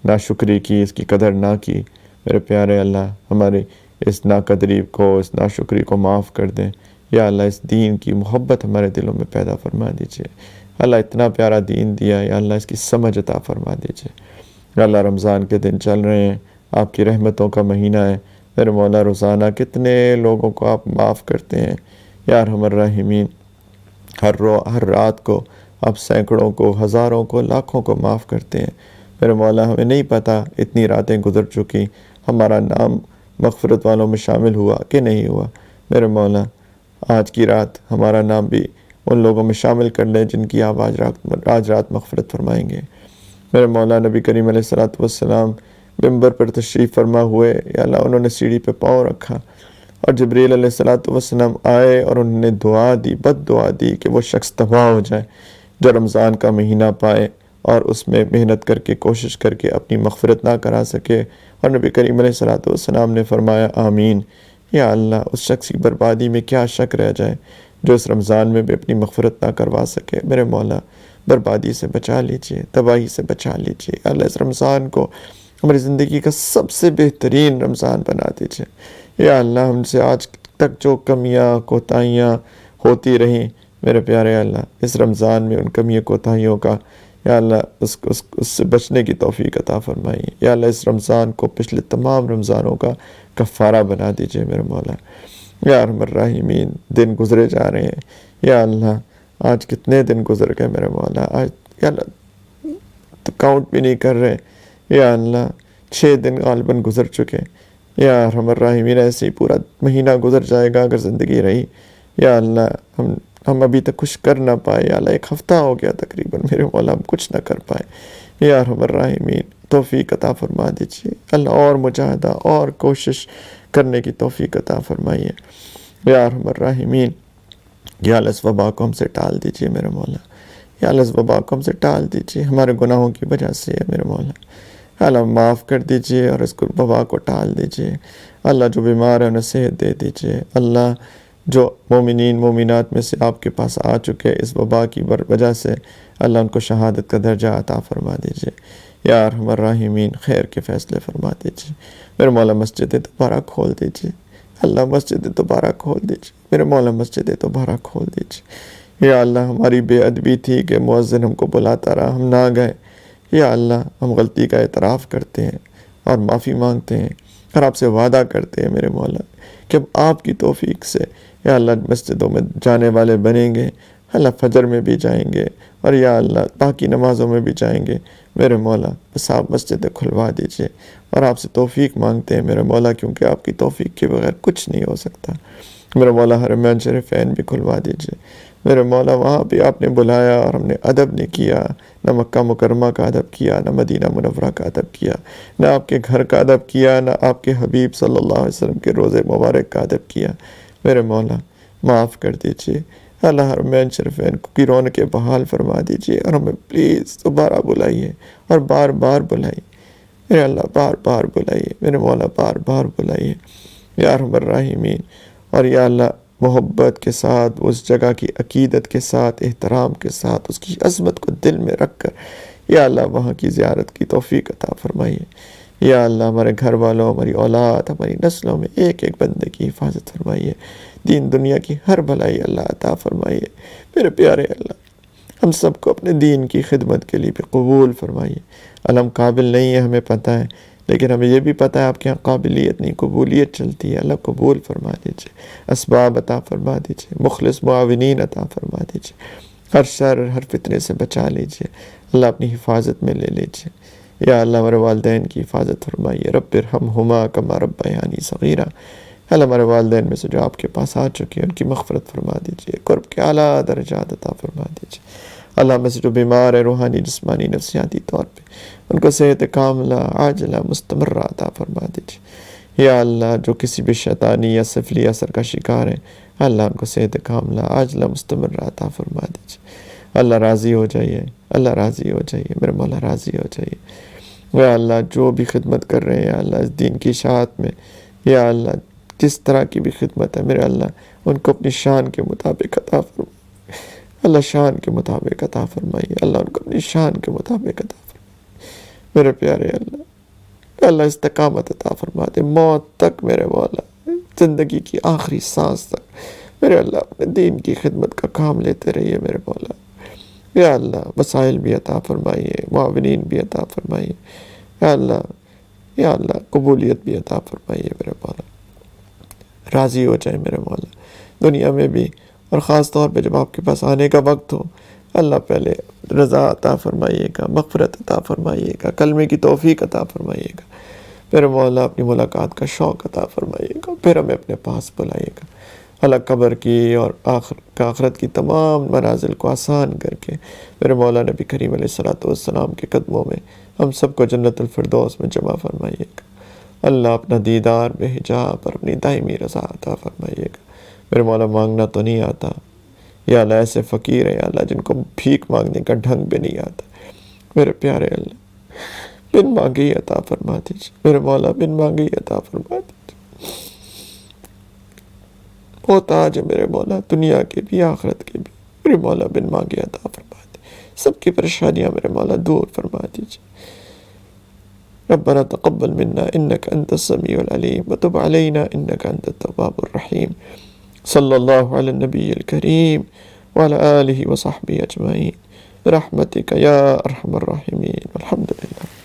ناشکری کی، اس کی قدر نہ کی، میرے پیارے اللہ ہماری اس ناقدری کو، اس ناشکری کو معاف کر دیں۔ یا اللہ اس دین کی محبت ہمارے دلوں میں پیدا فرما دیجیے۔ اللہ اتنا پیارا دین دیا، یا اللہ اس کی سمجھ عطا فرما دیجیے۔ یا اللہ رمضان کے دن چل رہے ہیں، آپ کی رحمتوں کا مہینہ ہے، میرے مولا روزانہ کتنے لوگوں کو آپ معاف کرتے ہیں یا ارحم الراحمین۔ ہر رات کو آپ سینکڑوں کو، ہزاروں کو، لاکھوں کو معاف کرتے ہیں میرے مولا۔ ہمیں نہیں پتہ اتنی راتیں گزر چکی، ہمارا نام مغفرت والوں میں شامل ہوا کہ نہیں ہوا میرے مولا۔ آج کی رات ہمارا نام بھی ان لوگوں میں شامل کر لیں جن کی آپ آج رات مغفرت فرمائیں گے میرے مولا۔ نبی کریم علیہ الصلوۃ والسلام ممبر پر تشریف فرما ہوئے، یا اللہ انہوں نے سیڑھی پہ پاؤں رکھا اور جبریل علیہ الصلوۃ والسلام آئے اور انہوں نے دعا دی، بد دعا دی کہ وہ شخص تباہ ہو جائے جو رمضان کا مہینہ پائے اور اس میں محنت کر کے کوشش کر کے اپنی مغفرت نہ کرا سکے۔ اور نبی کریم علیہ الصلوۃ والسلام نے فرمایا آمین۔ یا اللہ اس شخص کی بربادی میں کیا شک رہ جائے جو اس رمضان میں بھی اپنی مغفرت نہ کروا سکے میرے مولا۔ بربادی سے بچا لیجیے، تباہی سے بچا لیجیے۔ اللہ اس رمضان کو ہماری زندگی کا سب سے بہترین رمضان بنا دیجیے۔ یا اللہ ہم سے آج تک جو کمیاں کوتاہیاں ہوتی رہیں میرے پیارے اللہ، اس رمضان میں ان کمیوں کوتاہیوں کا یا اللہ اس سے بچنے کی توفیق عطا فرمائیے۔ یا اللہ اس رمضان کو پچھلے تمام رمضانوں کا کفارہ بنا دیجیے میرے مولا۔ یا ارحم الراحمین دن گزرے جا رہے ہیں، یا اللہ آج کتنے دن گزر گئے میرے مولا، آج یا اللہ تو کاؤنٹ بھی نہیں کر رہے۔ یا اللہ 6 دن غالباً گزر چکے، یا ارحم الراحمین ایسے ہی پورا مہینہ گزر جائے گا اگر زندگی رہی۔ یا اللہ ہم ابھی تک کچھ کر نہ پائے، یا اللہ 1 ہفتہ ہو گیا تقریباً میرے مولا ہم کچھ نہ کر پائے۔ یا ارحم الراحمین توفیق عطا فرما دیجیے اللہ، اور مجاہدہ اور کوشش کرنے کی توفیق عطا فرمائیے۔ یا ارحم الراحمین، یا اللہ اس وبا کو ہم سے ٹال دیجیے میرے مولا، یا اللہ اس وبا کو ہم سے ٹال دیجیے، ہمارے گناہوں کی وجہ سے ہے میرے مولا، اللہ معاف کر دیجیے اور اس کو وبا کو ٹال دیجیے، اللہ جو بیمار ہے انہیں صحت دے دیجیے، اللہ جو مومنین مومنات میں سے آپ کے پاس آ چکے اس وبا کی وجہ سے اللہ ان کو شہادت کا درجہ عطا فرما دیجیے، یا ارحم الراحمین خیر کے فیصلے فرما دیجیے میرے مولا، مسجد دوبارہ کھول دیجیے، اللہ مسجد دوبارہ کھول دیجیے میرے مولا، مسجد دوبارہ کھول دیجیے، یا اللہ ہماری بے ادبی تھی کہ مؤذن ہم کو بلاتا رہا ہم نہ گئے، یا اللہ ہم غلطی کا اعتراف کرتے ہیں اور معافی مانگتے ہیں اور آپ سے وعدہ کرتے ہیں میرے مولا کہ اب آپ کی توفیق سے یا اللہ مسجدوں میں جانے والے بنیں گے، اللہ فجر میں بھی جائیں گے اور یا اللہ باقی نمازوں میں بھی جائیں گے میرے مولا، بس آپ مسجدیں کھلوا دیجیے اور آپ سے توفیق مانگتے ہیں میرے مولا، کیونکہ آپ کی توفیق کے بغیر کچھ نہیں ہو سکتا میرے مولا، حرمین شریفین بھی کھلوا دیجیے میرے مولا، وہاں بھی آپ نے بلایا اور ہم نے ادب نہیں کیا، نہ مکہ مکرمہ کا ادب کیا، نہ مدینہ منورہ کا ادب کیا، نہ آپ کے گھر کا ادب کیا، نہ آپ کے حبیب صلی اللہ علیہ وسلم کے روضے مبارک کا ادب کیا میرے مولا، معاف کر دیجیے اللہ، حرمین شریفین کی رونقیں بحال فرما دیجیے اور ہمیں پلیز دوبارہ بلائیے اور بار بار بلائیے میرے اللہ، بار بار بلائیے میرے مولا، بار بار بلائیے یا ارحم الراحمین، اور یا اللہ محبت کے ساتھ اس جگہ کی عقیدت کے ساتھ احترام کے ساتھ اس کی عظمت کو دل میں رکھ کر یا اللہ وہاں کی زیارت کی توفیق عطا فرمائیے، یا اللہ ہمارے گھر والوں، ہماری اولاد، ہماری نسلوں میں ایک ایک بندے کی حفاظت فرمائیے، دین دنیا کی ہر بھلائی اللہ عطا فرمائیے میرے پیارے اللہ، ہم سب کو اپنے دین کی خدمت کے لیے بھی قبول فرمائیے، اللہ ہم قابل نہیں ہیں ہمیں پتہ ہے، لیکن ہمیں یہ بھی پتہ ہے آپ کے یہاں قابلیت نہیں قبولیت چلتی ہے، اللہ قبول فرما دیجیے، اسباب عطا فرما دیجیے، مخلص معاونین عطا فرما دیجیے، ہر شر ہر فتنے سے بچا لیجیے، اللہ اپنی حفاظت میں لے لیجیے، یا اللہ ہمارے والدین کی حفاظت فرمائیے، رب ارحمہما کما ربیانی صغیرہ، اللہ ہمارے والدین میں سے جو آپ کے پاس آ چکے ہیں ان کی مغفرت فرما دیجیے، قرب کے اعلیٰ درجات عطا فرما دیجیے، اللہ میں سے جو بیمار ہے روحانی جسمانی نفسیاتی طور پہ ان کو صحت کاملہ عاجلہ مستمرہ عطا فرما دیجیے، یا اللہ جو کسی بھی شیطانی یا سفلی اثر کا شکار ہیں اللہ ان کو صحت کاملہ عاجلہ مستمرہ عطا فرما دیجیے، اللہ راضی ہو جائیے، اللہ راضی ہو جائیے میرے مولا، راضی ہو جائیے، یا اللہ جو بھی خدمت کر رہے ہیں یا اللہ اس دین کی اشاعت میں، یا اللہ جس طرح کی بھی خدمت ہے میرے اللہ ان کو اپنی شان کے مطابق عطا فرمائیے، اللہ شان کے مطابق عطا فرمائیے، اللہ ان کو اپنی شان کے مطابق عطا فرمائیے میرے پیارے اللہ، اللہ استقامت عطا فرما دے موت تک میرے مولا، زندگی کی آخری سانس تک میرے اللہ اپنے دین کی خدمت کا کام لیتے رہیے میرے مولا، یا اللہ وسائل بھی عطا فرمائیے، معاونین بھی عطا فرمائیے، یا اللہ قبولیت بھی عطا فرمائیے میرے مولا، راضی ہو جائے میرے مولا دنیا میں بھی اور خاص طور پہ جب آپ کے پاس آنے کا وقت ہو، اللہ پہلے رضا عطا فرمائیے گا، مغفرت عطا فرمائیے گا، کلمے کی توفیق عطا فرمائیے گا میرے مولا، اپنی ملاقات کا شوق عطا فرمائیے گا، پھر ہمیں اپنے پاس بلائیے گا، اللہ قبر کی اور آخرت کی تمام منازل کو آسان کر کے میرے مولا نبی کریم علیہ الصلوۃ والسلام کے قدموں میں ہم سب کو جنت الفردوس میں جمع فرمائیے گا، اللہ اپنا دیدار بے حجاب اور اپنی دائمی رضا عطا فرمائیے گا میرے مولا، مانگنا تو نہیں آتا یا اللہ، ایسے فقیر ہیں یا اللہ جن کو بھیک مانگنے کا ڈھنگ بھی نہیں آتا میرے پیارے اللہ، بن مانگے ہی عطا فرما دیجیے میرے مولا، بن مانگے ہی عطا فرما دیجیے، محتاج ہے میرے مولا دنیا کے بھی آخرت کے بھی میرے مولا، بن مانگے عطا فرما دیجیے، سب کی پریشانیاں میرے مولا دور فرما دیجیے، ربنا تقبل منا انك انت السميع العليم وتب علينا انك انت التواب الرحيم، صلی اللہ علی النبی الکریم وعلی آلہ وصحبہ اجمعین برحمتک یا ارحم الراحمین، الحمدللہ۔